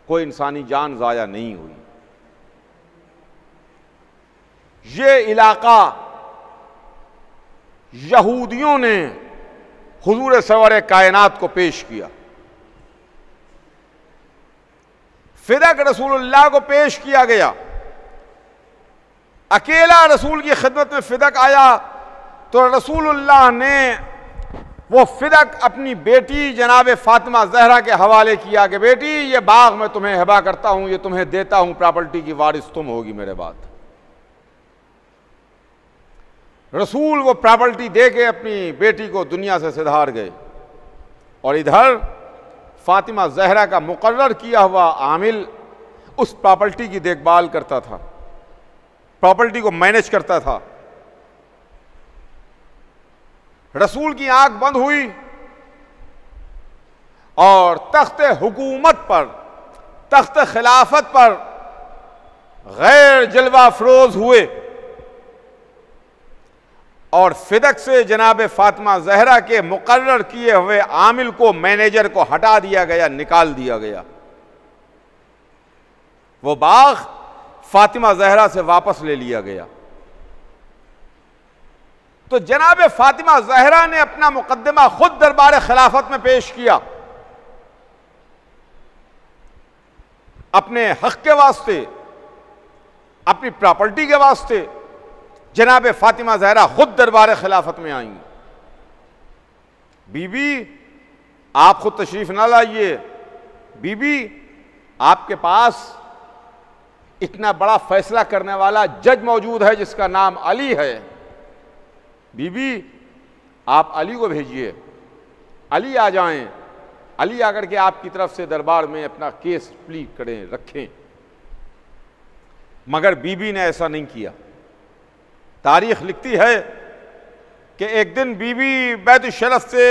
कोई इंसानी जान ज़ाया नहीं हुई। ये इलाका यहूदियों ने हुजूर सरवर कायनात को पेश किया, फिदक रसूलुल्लाह को पेश किया गया। अकेला रसूल की खिदमत में फिदक आया तो रसूलुल्लाह ने वो फिदक अपनी बेटी जनाब फातिमा ज़हरा के हवाले किया कि बेटी ये बाग मैं तुम्हें हिबा करता हूं, ये तुम्हें देता हूं, प्रॉपर्टी की वारिस तुम होगी मेरे बाद। रसूल वो प्रॉपर्टी दे के अपनी बेटी को दुनिया से सिधार गए। और इधर फातिमा ज़हरा का मुकर्रर किया हुआ आमिल उस प्रॉपर्टी की देखभाल करता था, प्रॉपर्टी को मैनेज करता था। रसूल की आंख बंद हुई और तख्ते हुकूमत पर, तख्ते खिलाफत पर गैर जलवा फरोज हुए और फिदक से जनाब फातिमा ज़हरा के मुकर्रर किए हुए आमिल को, मैनेजर को हटा दिया गया, निकाल दिया गया। वो बाग फातिमा ज़हरा से वापस ले लिया गया। तो जनाब फातिमा ज़हरा ने अपना मुकद्दमा खुद दरबार खिलाफत में पेश किया, अपने हक के वास्ते, अपनी प्रॉपर्टी के वास्ते। जनाब फातिमा ज़हरा खुद दरबार खिलाफत में आई। बीबी आप खुद तशरीफ ना लाइए, बीबी आपके पास इतना बड़ा फैसला करने वाला जज मौजूद है जिसका नाम अली है, बीबी आप अली को भेजिए, अली आ जाएं, अली आकर के आपकी तरफ से दरबार में अपना केस प्लीड करें, रखें, मगर बीबी ने ऐसा नहीं किया। तारीख लिखती है कि एक दिन बीबी बैतुल शरफ से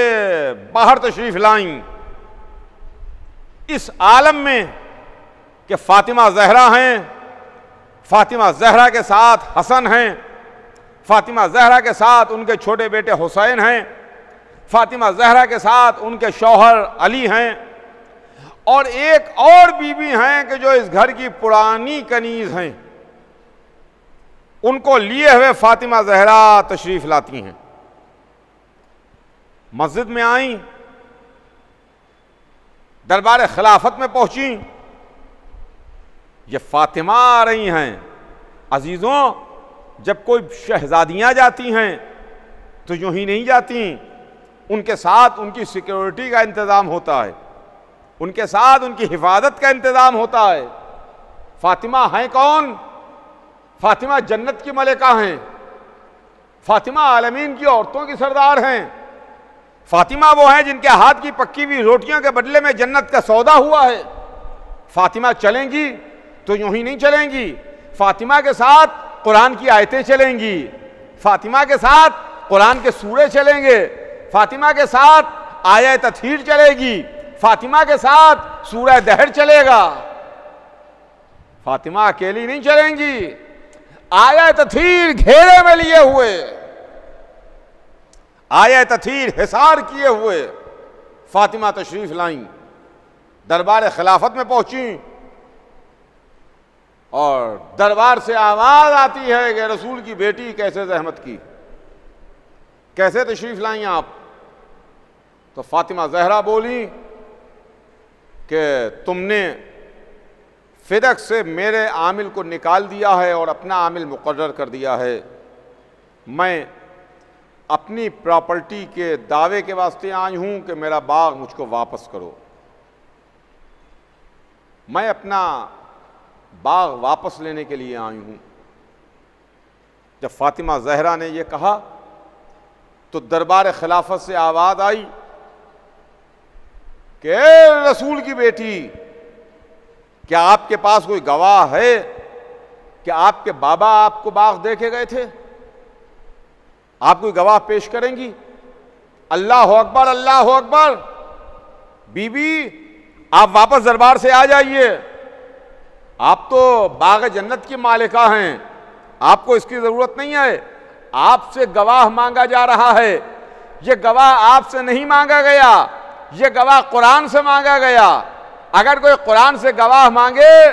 बाहर तशरीफ लाईं इस आलम में कि फातिमा जहरा हैं, फातिमा जहरा के साथ हसन हैं, फातिमा जहरा के साथ उनके छोटे बेटे हुसैन हैं, फातिमा जहरा के साथ उनके शौहर अली हैं, और एक और बीबी हैं कि जो इस घर की पुरानी कनीज हैं, उनको लिए हुए फातिमा जहरा तशरीफ लाती हैं। मस्जिद में आई, दरबार खिलाफत में पहुंची, ये फातिमा आ रही हैं। अजीजों, जब कोई शहजादियां जाती हैं तो यूं ही नहीं जाती, उनके साथ उनकी सिक्योरिटी का इंतजाम होता है, उनके साथ उनकी हिफाजत का इंतजाम होता है। फातिमा हैं कौन? फातिमा जन्नत की मलिका हैं, फातिमा आलमीन की औरतों की सरदार हैं, फातिमा वो हैं जिनके हाथ की पक्की हुई रोटियों के बदले में जन्नत का सौदा हुआ है। फातिमा चलेंगी तो यूं ही नहीं चलेंगी, फातिमा के साथ कुरान की आयतें चलेंगी, फातिमा के साथ कुरान के सूरे चलेंगे, फातिमा के साथ आयत तथहीर चलेगी, फातिमा के साथ सूरह दहर चलेगा। फातिमा अकेली नहीं चलेंगी, आयत तथहीर घेरे में लिए हुए, आयत तथहीर हिसार किए हुए फातिमा तशरीफ लाईं, दरबार खिलाफत में पहुंची और दरबार से आवाज आती है कि रसूल की बेटी कैसे जहमत की, कैसे तशरीफ लाई आप? तो फातिमा जहरा बोली कि तुमने फिदक से मेरे आमिल को निकाल दिया है और अपना आमिल मुकर्रर कर दिया है। मैं अपनी प्रॉपर्टी के दावे के वास्ते आई हूं कि मेरा बाग मुझको वापस करो। मैं अपना बाग वापस लेने के लिए आई हूं। जब फातिमा जहरा ने यह कहा तो दरबार खिलाफत से आवाज आई कि रसूल की बेटी, क्या आपके पास कोई गवाह है कि आपके बाबा आपको बाग दे के गए थे? आप कोई गवाह पेश करेंगी? अल्लाह अकबर, अल्लाह अकबर। बीबी, आप वापस दरबार से आ जाइए, आप तो बाग जन्नत की मालिका हैं, आपको इसकी जरूरत नहीं है। आपसे गवाह मांगा जा रहा है, यह गवाह आपसे नहीं मांगा गया, यह गवाह कुरान से मांगा गया। अगर कोई कुरान से गवाह मांगे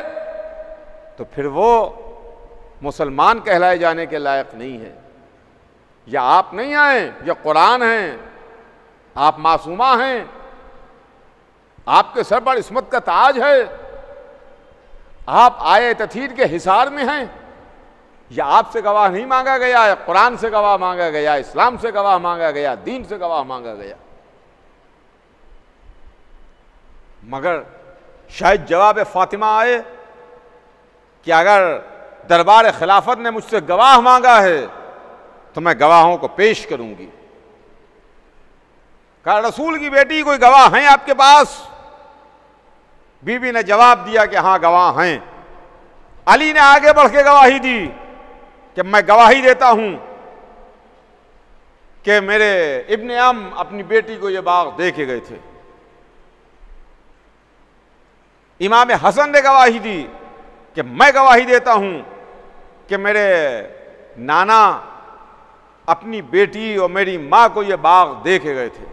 तो फिर वो मुसलमान कहलाए जाने के लायक नहीं है। या आप नहीं आए, या कुरान हैं, आप मासूमा हैं, आपके सर पर इस्मत का ताज है, आप आए तथहीर के हिसार में हैं। या आपसे गवाह नहीं मांगा गया, या कुरान से गवाह मांगा गया, इस्लाम से गवाह मांगा गया, दीन से गवाह मांगा गया। मगर शायद जवाब फातिमा आए कि अगर दरबार खिलाफत ने मुझसे गवाह मांगा है तो मैं गवाहों को पेश करूंगी। कहा, रसूल की बेटी, कोई गवाह हैं आपके पास? बीबी ने जवाब दिया कि हाँ, गवाह हैं। अली ने आगे बढ़ के गवाही दी कि मैं गवाही देता हूं कि मेरे इब्ने अम अपनी बेटी को यह बाग दे के गए थे। इमाम हसन ने गवाही दी कि मैं गवाही देता हूं कि मेरे नाना अपनी बेटी और मेरी मां को यह बाग दे के गए थे।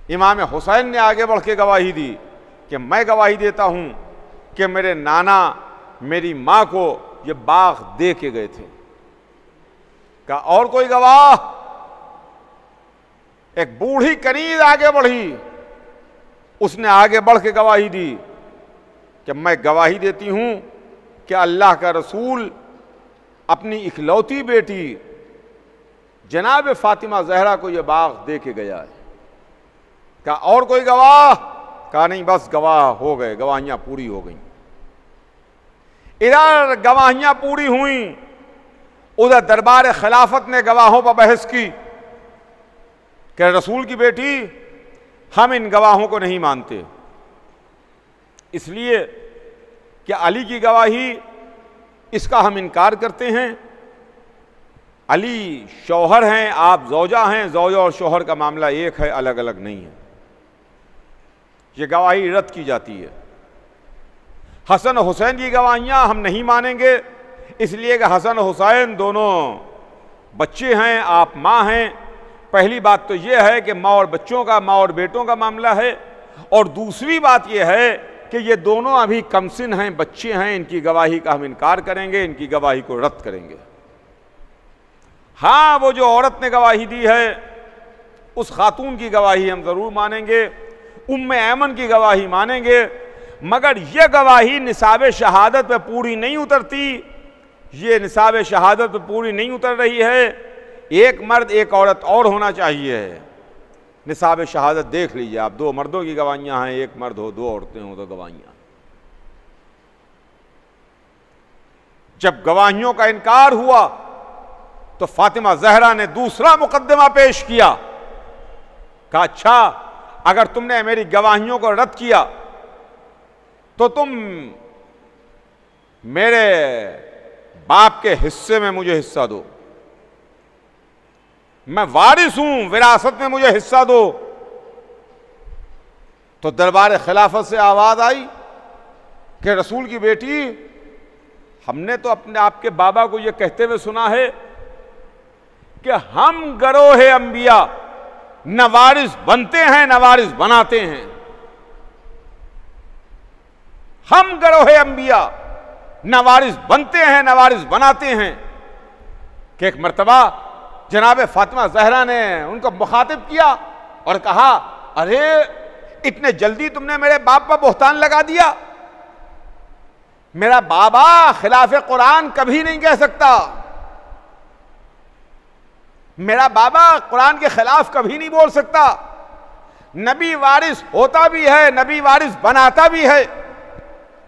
इमाम हुसैन ने आगे बढ़ के गवाही दी कि मैं गवाही देता हूं कि मेरे नाना मेरी मां को यह बाग दे के गए थे। का और कोई गवाह? एक बूढ़ी कनीज आगे बढ़ी, उसने आगे बढ़ के गवाही दी कि मैं गवाही देती हूं कि अल्लाह का रसूल अपनी इकलौती बेटी जनाब फातिमा जहरा को यह बाग दे के गया है। क्या और कोई गवाह? कहा नहीं, बस गवाह हो गए, गवाहियां पूरी हो गई। इधर गवाहियां पूरी हुई, उधर दरबार खिलाफत ने गवाहों पर बहस की कि रसूल की बेटी, हम इन गवाहों को नहीं मानते, इसलिए कि अली की गवाही इसका हम इनकार करते हैं। अली शौहर हैं, आप ज़ौजा हैं, ज़ौजा और शौहर का मामला एक है, अलग अलग नहीं है। ये गवाही रद्द की जाती है। हसन हुसैन की गवाहियाँ हम नहीं मानेंगे, इसलिए कि हसन हुसैन दोनों बच्चे हैं, आप माँ हैं। पहली बात तो ये है कि माँ और बच्चों का, माँ और बेटों का मामला है, और दूसरी बात यह है कि ये दोनों अभी कमसिन हैं, बच्चे हैं, इनकी गवाही का हम इनकार करेंगे, इनकी गवाही को रद्द करेंगे। हाँ, वो जो औरत ने गवाही दी है उस खातून की गवाही हम ज़रूर मानेंगे, उम्मे ऐमन की गवाही मानेंगे, मगर यह गवाही निसाब शहादत पे पूरी नहीं उतरती। ये निसाब शहादत पे पूरी नहीं उतर रही है। एक मर्द एक औरत और होना चाहिए। निसाब शहादत देख लीजिए आप, 2 मर्दों की गवाहियां हैं, एक मर्द हो, 2 औरतें हो तो गवाहियां। जब गवाहियों का इनकार हुआ तो फातिमा ज़हरा ने दूसरा मुकदमा पेश किया। कहा, अच्छा, अगर तुमने मेरी गवाहियों को रद्द किया तो तुम मेरे बाप के हिस्से में मुझे हिस्सा दो, मैं वारिस हूं, विरासत में मुझे हिस्सा दो। तो दरबार खिलाफत से आवाज आई कि रसूल की बेटी, हमने तो अपने आपके बाबा को यह कहते हुए सुना है कि हम गरोहे अंबिया न वारिस बनते हैं न वारिस बनाते हैं। हम गरोहे अंबिया न वारिस बनते हैं न वारिस बनाते हैं। कि एक मर्तबा जनाब फातिमा ज़हरा ने उनको मुखातिब किया और कहा, अरे इतने जल्दी तुमने मेरे बाप पर बोहतान लगा दिया। मेरा बाबा खिलाफ कुरान कभी नहीं कह सकता, मेरा बाबा कुरान के खिलाफ कभी नहीं बोल सकता। नबी वारिस होता भी है, नबी वारिस बनाता भी है।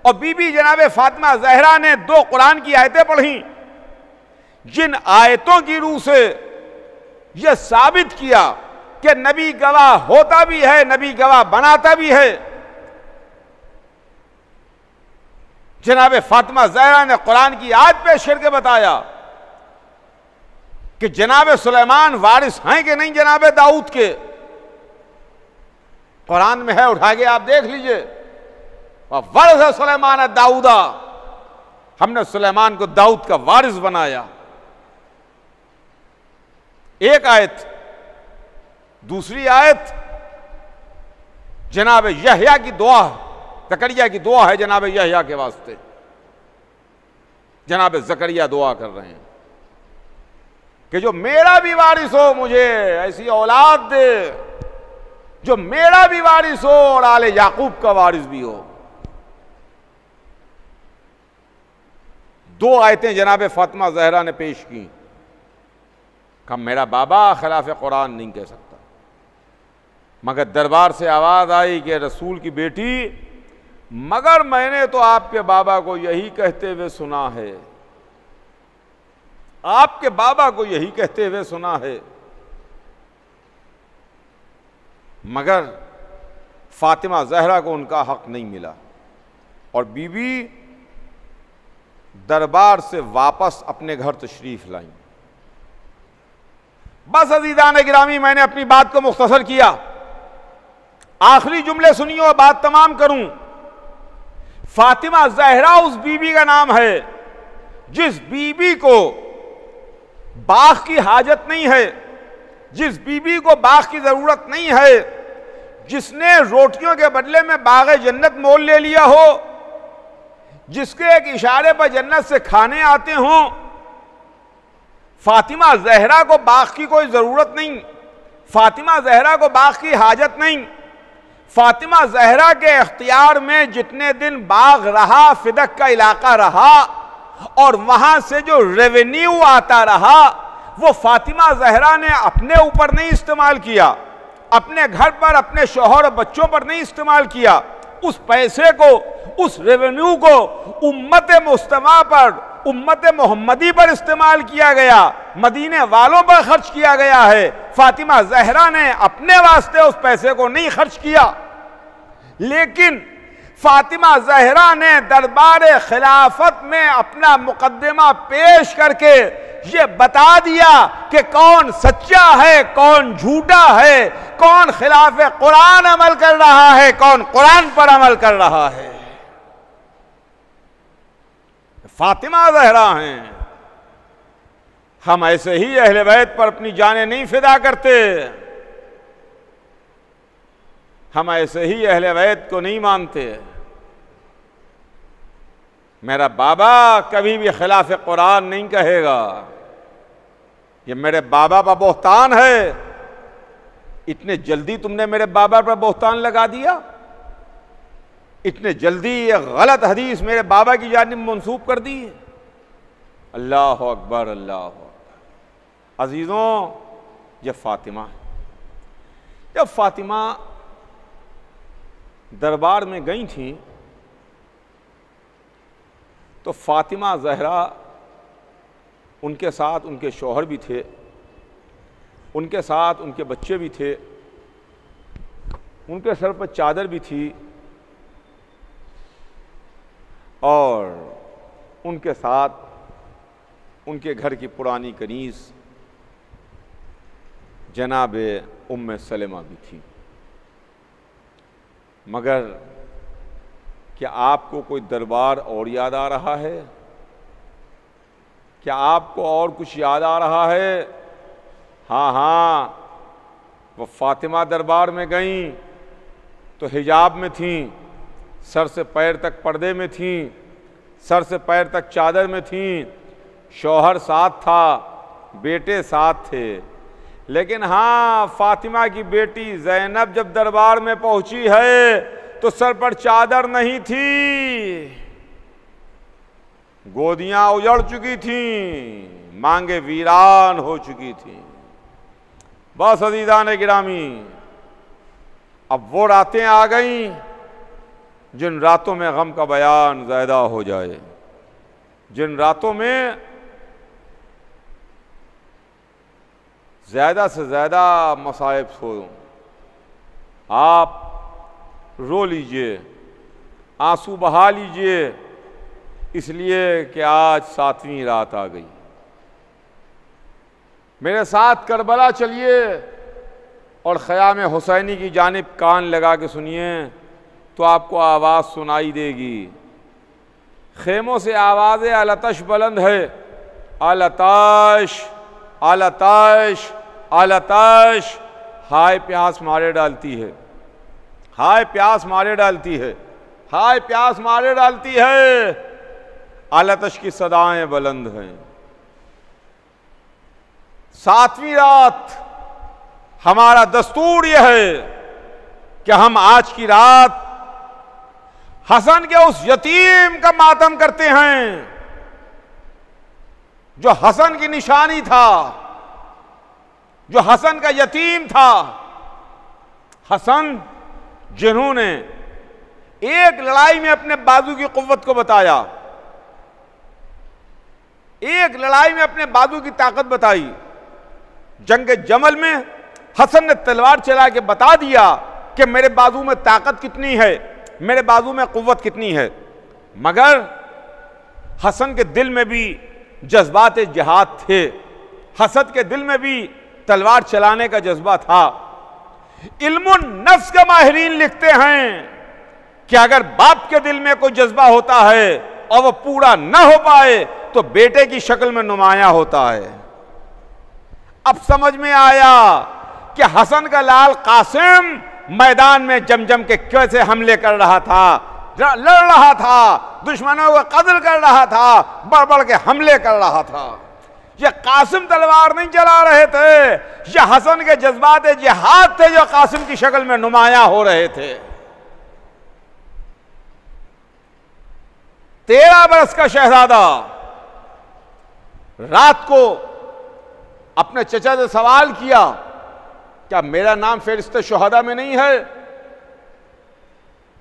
और बीबी जनाब फातिमा ज़हरा ने 2 कुरान की आयतें पढ़ी, जिन आयतों की रूह से यह साबित किया कि नबी गवाह होता भी है, नबी गवाह बनाता भी है। जनाब फातिमा ज़हरा ने कुरान की आयत पेश करके बताया कि जनाब सुलेमान वारिस हैं कि नहीं जनाब दाऊद के। कुरान में है, उठा के आप देख लीजिए, वारिस सुलेमान दाऊदा, हमने सुलेमान को दाऊद का वारिस बनाया। एक आयत। दूसरी आयत जनाब यहया की दुआ, ज़करिया की दुआ है जनाब यहया के वास्ते। जनाब ज़करिया दुआ कर रहे हैं कि जो मेरा भी वारिस हो, मुझे ऐसी औलाद दे जो मेरा भी वारिस हो और आले याकूब का वारिस भी हो। 2 आयतें जनाब फातिमा ज़हरा ने पेश की। कहा, मेरा बाबा खिलाफ कुरान नहीं कह सकता। मगर दरबार से आवाज आई कि रसूल की बेटी, मगर मैंने तो आपके बाबा को यही कहते हुए सुना है, आपके बाबा को यही कहते हुए सुना है। मगर फातिमा ज़हरा को उनका हक नहीं मिला और बीबी दरबार से वापस अपने घर तशरीफ लाई। बस अज़ीज़ान गिरामी, मैंने अपनी बात को मुख्तसर किया। आखिरी जुमले सुनिए और बात तमाम करूं। फातिमा ज़हरा उस बीबी का नाम है जिस बीबी को बाग की हाजत नहीं है, जिस बीबी को बाग की जरूरत नहीं है, जिसने रोटियों के बदले में बाग जन्नत मोल ले लिया हो, जिसके एक इशारे पर जन्नत से खाने आते हों। फातिमा ज़हरा को बाग की कोई जरूरत नहीं, फातिमा ज़हरा को बाग की हाजत नहीं। फातिमा ज़हरा के इख्तियार में जितने दिन बाग रहा, फिदक का इलाका रहा, और वहां से जो रेवेन्यू आता रहा, वो फातिमा ज़हरा ने अपने ऊपर नहीं इस्तेमाल किया, अपने घर पर, अपने शौहर और बच्चों पर नहीं इस्तेमाल किया, उस पैसे को, उस रेवेन्यू को उम्मत मुस्तफा पर, उम्मत मोहम्मदी पर इस्तेमाल किया गया, मदीने वालों पर खर्च किया गया है। फातिमा जहरा ने अपने वास्ते उस पैसे को नहीं खर्च किया, लेकिन फातिमा जहरा ने दरबार खिलाफत में अपना मुकद्दमा पेश करके ये बता दिया कि कौन सच्चा है, कौन झूठा है, कौन खिलाफ कुरान अमल कर रहा है, कौन कुरान पर अमल कर रहा है। फातिमा जहरा हैं। हम ऐसे ही अहले बैत पर अपनी जानें नहीं फिदा करते, हम ऐसे ही अहले बैत को नहीं मानते। मेरा बाबा कभी भी खिलाफ कुरान नहीं कहेगा, ये मेरे बाबा पर बोहतान है। इतने जल्दी तुमने मेरे बाबा पर बोहतान लगा दिया, इतने जल्दी ये गलत हदीस मेरे बाबा की जानिब मंसूब कर दी। अल्लाह अकबर, अल्लाह अकबर। अजीजों, ये फातिमा है। जब फातिमा दरबार में गई थी तो फातिमा जहरा, उनके साथ उनके शौहर भी थे, उनके साथ उनके बच्चे भी थे, उनके सर पर चादर भी थी और उनके साथ उनके घर की पुरानी कनीज़ जनाब उम्मे सलेमा भी थी। मगर क्या आपको कोई दरबार और याद आ रहा है? क्या आपको और कुछ याद आ रहा है? हाँ हाँ, वो फातिमा दरबार में गईं तो हिजाब में थीं, सर से पैर तक पर्दे में थीं, सर से पैर तक चादर में थीं, शौहर साथ था, बेटे साथ थे। लेकिन हाँ, फातिमा की बेटी ज़ैनब जब दरबार में पहुंची है तो सर पर चादर नहीं थी, गोदियां उजड़ चुकी थीं, मांगे वीरान हो चुकी थीं। बस अज़ीज़ान गिरामी, अब वो रातें आ गईं जिन रातों में गम का बयान ज़्यादा हो जाए, जिन रातों में ज़्यादा से ज़्यादा मसाइब हो। आप रो लीजिए, आंसू बहा लीजिए, इसलिए कि आज 7वीं रात आ गई। मेरे साथ करबला चलिए और ख़याम हुसैनी की जानिब कान लगा के सुनिए तो आपको आवाज़ सुनाई देगी। खेमों से आवाज़ अलतश बुलंद है, अलतश अलतश अलतश। हाय प्यास मारे डालती है, हाय प्यास मारे डालती है, हाय प्यास मारे डालती है। अलतश की सदाएं बुलंद हैं। 7वीं रात हमारा दस्तूर यह है कि हम आज की रात हसन के उस यतीम का मातम करते हैं जो हसन की निशानी था, जो हसन का यतीम था। हसन जिन्होंने एक लड़ाई में अपने बाजू की कुव्वत को बताया, एक लड़ाई में अपने बाजू की ताकत बताई। जंग जमल में हसन ने तलवार चला के बता दिया कि मेरे बाजू में ताकत कितनी है, मेरे बाजू में कुव्वत कितनी है। मगर हसन के दिल में भी जज्बात जिहाद थे, हसन के दिल में भी तलवार चलाने का जज्बा था। इल्मुन नफ्स के माहिरीन लिखते हैं कि अगर बाप के दिल में कोई जज्बा होता है और वह पूरा न हो पाए तो बेटे की शक्ल में नुमाया होता है। अब समझ में आया कि हसन का लाल कासिम मैदान में जमजम के कैसे हमले कर रहा था, लड़ रहा था, दुश्मनों को कत्ल कर रहा था, बढ़ बढ़ के हमले कर रहा था। ये कासिम तलवार नहीं चला रहे थे, ये हसन के जज्बात जिहाद थे जो कासिम की शक्ल में नुमाया हो रहे थे। 13 बरस का शहजादा रात को अपने चचा से सवाल किया, क्या मेरा नाम फेरिश्ते शुहदा में नहीं है?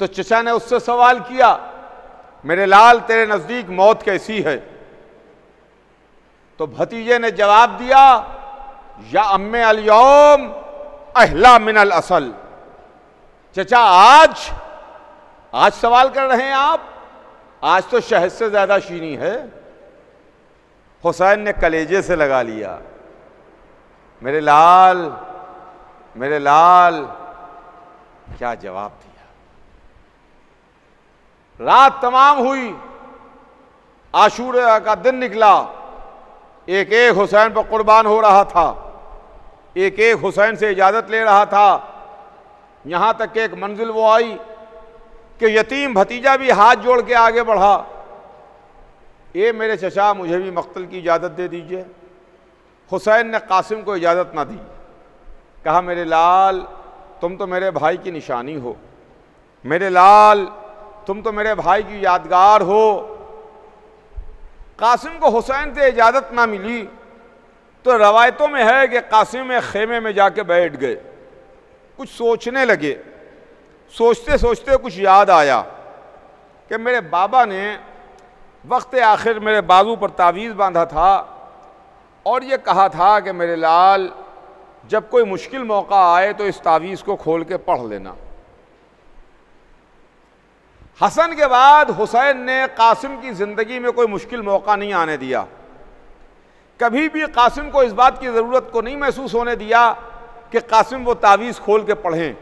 तो चचा ने उससे सवाल किया, मेरे लाल तेरे नजदीक मौत कैसी है? तो भतीजे ने जवाब दिया, या अम्मे अल यौम अहला मिनल असल। चचा आज सवाल कर रहे हैं आप, आज तो शहद से ज्यादा शीनी है। हुसैन ने कलेजे से लगा लिया, मेरे लाल क्या जवाब दिया। रात तमाम हुई, आशूरा का दिन निकला, एक एक हुसैन पर कुर्बान हो रहा था, एक एक हुसैन से इजाजत ले रहा था। यहां तक कि एक मंजिल वो आई कि यतीम भतीजा भी हाथ जोड़ के आगे बढ़ा, ये मेरे चचा मुझे भी मक्तल की इजाज़त दे दीजिए। हुसैन ने कासिम को इजाज़त ना दी, कहा मेरे लाल तुम तो मेरे भाई की निशानी हो, मेरे लाल तुम तो मेरे भाई की यादगार हो। कासिम को हुसैन से इजाज़त ना मिली तो रवायतों में है कि कासिम एक खेमे में जाके बैठ गए, कुछ सोचने लगे। सोचते सोचते कुछ याद आया कि मेरे बाबा ने वक्त आखिर मेरे बाजू पर तावीज़ बांधा था और ये कहा था कि मेरे लाल जब कोई मुश्किल मौका आए तो इस तावीज़ को खोल के पढ़ लेना। हसन के बाद हुसैन ने कासिम की ज़िंदगी में कोई मुश्किल मौका नहीं आने दिया, कभी भी कासिम को इस बात की ज़रूरत को नहीं महसूस होने दिया कि कासिम वो तावीज़ खोल के पढ़ें।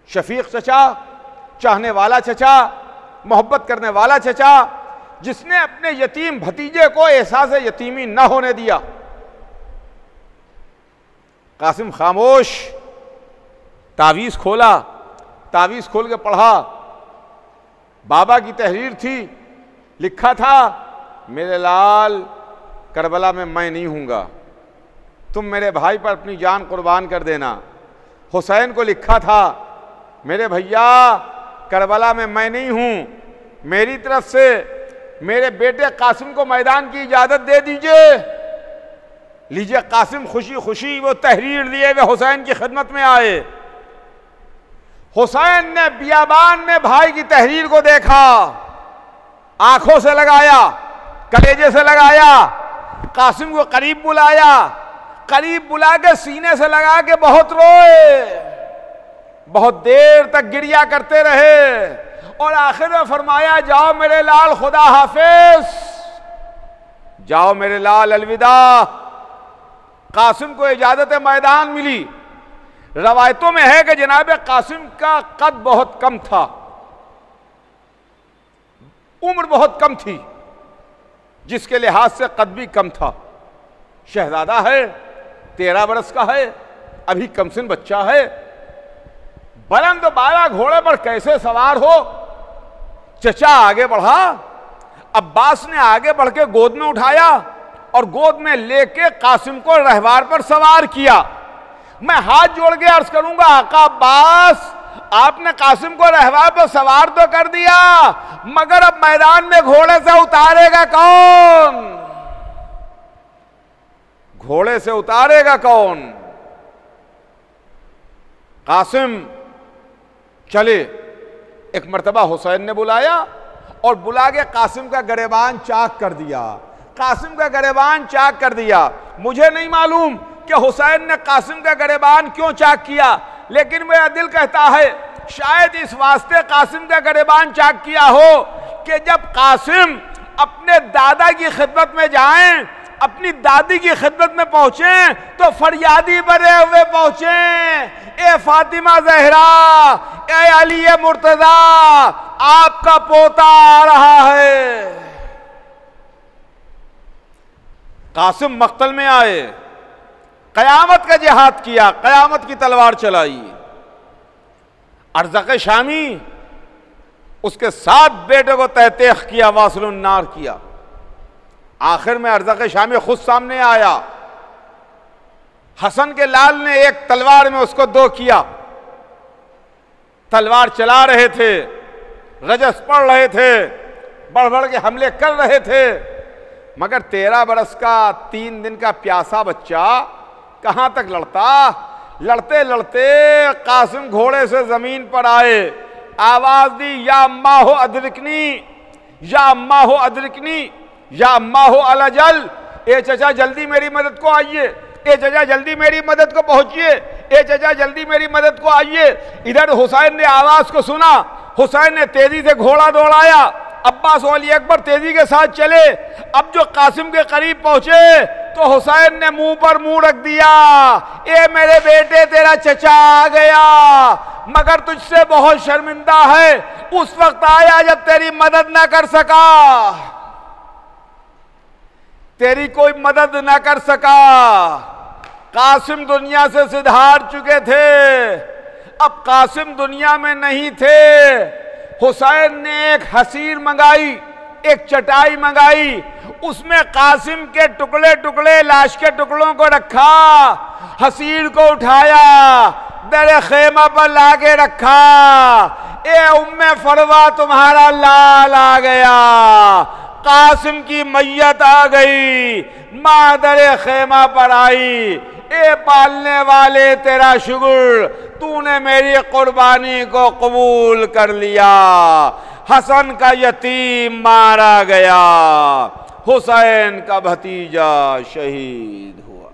शफीक चचा, चाहने वाला चचा, मोहब्बत करने वाला चचा, जिसने अपने यतीम भतीजे को एहसास यतीमी न होने दिया। कासिम खामोश, तावीज़ खोला, तावीज़ खोल के पढ़ा। बाबा की तहरीर थी, लिखा था मेरे लाल करबला में मैं नहीं हूँगा, तुम मेरे भाई पर अपनी जान कुर्बान कर देना। हुसैन को लिखा था मेरे भैया करबला में मैं नहीं हूँ, मेरी तरफ से मेरे बेटे कासिम को मैदान की इजाज़त दे दीजिए। लीजिए, कासिम खुशी खुशी वो तहरीर लिए वे हुसैन की खिदमत में आए। हुसैन ने बियाबान में भाई की तहरीर को देखा, आंखों से लगाया, कलेजे से लगाया, कासिम को करीब बुलाया, करीब बुला के सीने से लगा के बहुत रोए, बहुत देर तक गिरिया करते रहे और आखिर में फरमाया जाओ मेरे लाल खुदा हाफिज, जाओ मेरे लाल अलविदा। कासिम को इजाजत मैदान मिली। रवायतों में है कि जनाब कासिम का कद बहुत कम था, उम्र बहुत कम थी, जिसके लिहाज से कद भी कम था। शहजादा है, 13 बरस का है, अभी कमसिन बच्चा है। बुलंद 12 घोड़े पर कैसे सवार हो। चचा आगे बढ़ा, अब्बास ने आगे बढ़ के गोद में उठाया और गोद में लेके कासिम को रहवार पर सवार किया। मैं हाथ जोड़ के अर्ज करूंगा, आका अब्बास आपने कासिम को रहवार पर सवार तो कर दिया, मगर अब मैदान में घोड़े से उतारेगा कौन? घोड़े से उतारेगा कौन? कासिम चले। एक मर्तबा हुसैन ने बुलाया और बुला के कासिम का गरेबान चाक कर दिया, कासिम का गरेबान चाक कर दिया। मुझे नहीं मालूम कि हुसैन ने कासिम का गरेबान क्यों चाक किया, लेकिन मेरा दिल कहता है शायद इस वास्ते कासिम का गरेबान चाक किया हो कि जब कासिम अपने दादा की खिदमत में जाएं, अपनी दादी की खिदमत में पहुंचे तो फरियादी बने हुए पहुंचे, ए फातिमा जहरा, ए अली मुर्तजा, आपका पोता आ रहा है। कासिम मक्तल में आए, कयामत का जिहाद किया, कयामत की तलवार चलाई। अर्ज़क़ शामी उसके 7 बेटे को तहतेख किया, वासलुन नार किया। आखिर में अर्ज़क़ शामी खुद सामने आया। हसन के लाल ने एक तलवार में उसको 2 किया। तलवार चला रहे थे, रजस पढ़ रहे थे, बढ़ बढ़ के हमले कर रहे थे, मगर 13 बरस का 3 दिन का प्यासा बच्चा कहां तक लड़ता। लड़ते लड़ते कासिम घोड़े से जमीन पर आए, आवाज दी, या अम्मा हो अदरिकनी, या अम्मा हो अदरिकनी, या अम्मा हो अलजल, ए चचा जल्दी मेरी मदद को आइए, ए चचा जल्दी मेरी मदद को पहुंचिए, ए चचा जल्दी मेरी मदद को आइए। इधर हुसैन ने आवाज को सुना, हुसैन ने तेजी से घोड़ा दौड़ाया, अब्बास और अली अकबर तेजी के साथ चले। अब जो कासिम के करीब पहुंचे तो हुसैन ने मुंह पर मुंह रख दिया, ए मेरे बेटे तेरा चचा आ गया, मगर तुझसे बहुत शर्मिंदा है, उस वक्त आया जब तेरी मदद ना कर सका, तेरी कोई मदद ना कर सका। कासिम दुनिया से सिधार चुके थे, अब कासिम दुनिया में नहीं थे। हुसैन ने एक हसीर मंगाई, एक चटाई मंगाई, उसमें कासिम के टुकड़े टुकड़े लाश के टुकड़ों को रखा, हसीर को उठाया, दरे खेमा पर लाके रखा, ए उम्मे फरवा तुम्हारा लाल आ गया, कासिम की मैयत आ गई, मां दरे खेमा पर आई, ए पालने वाले तेरा शुक्र, तूने मेरी कुर्बानी को कबूल कर लिया। हसन का यतीम मारा गया, हुसैन का भतीजा शहीद हुआ।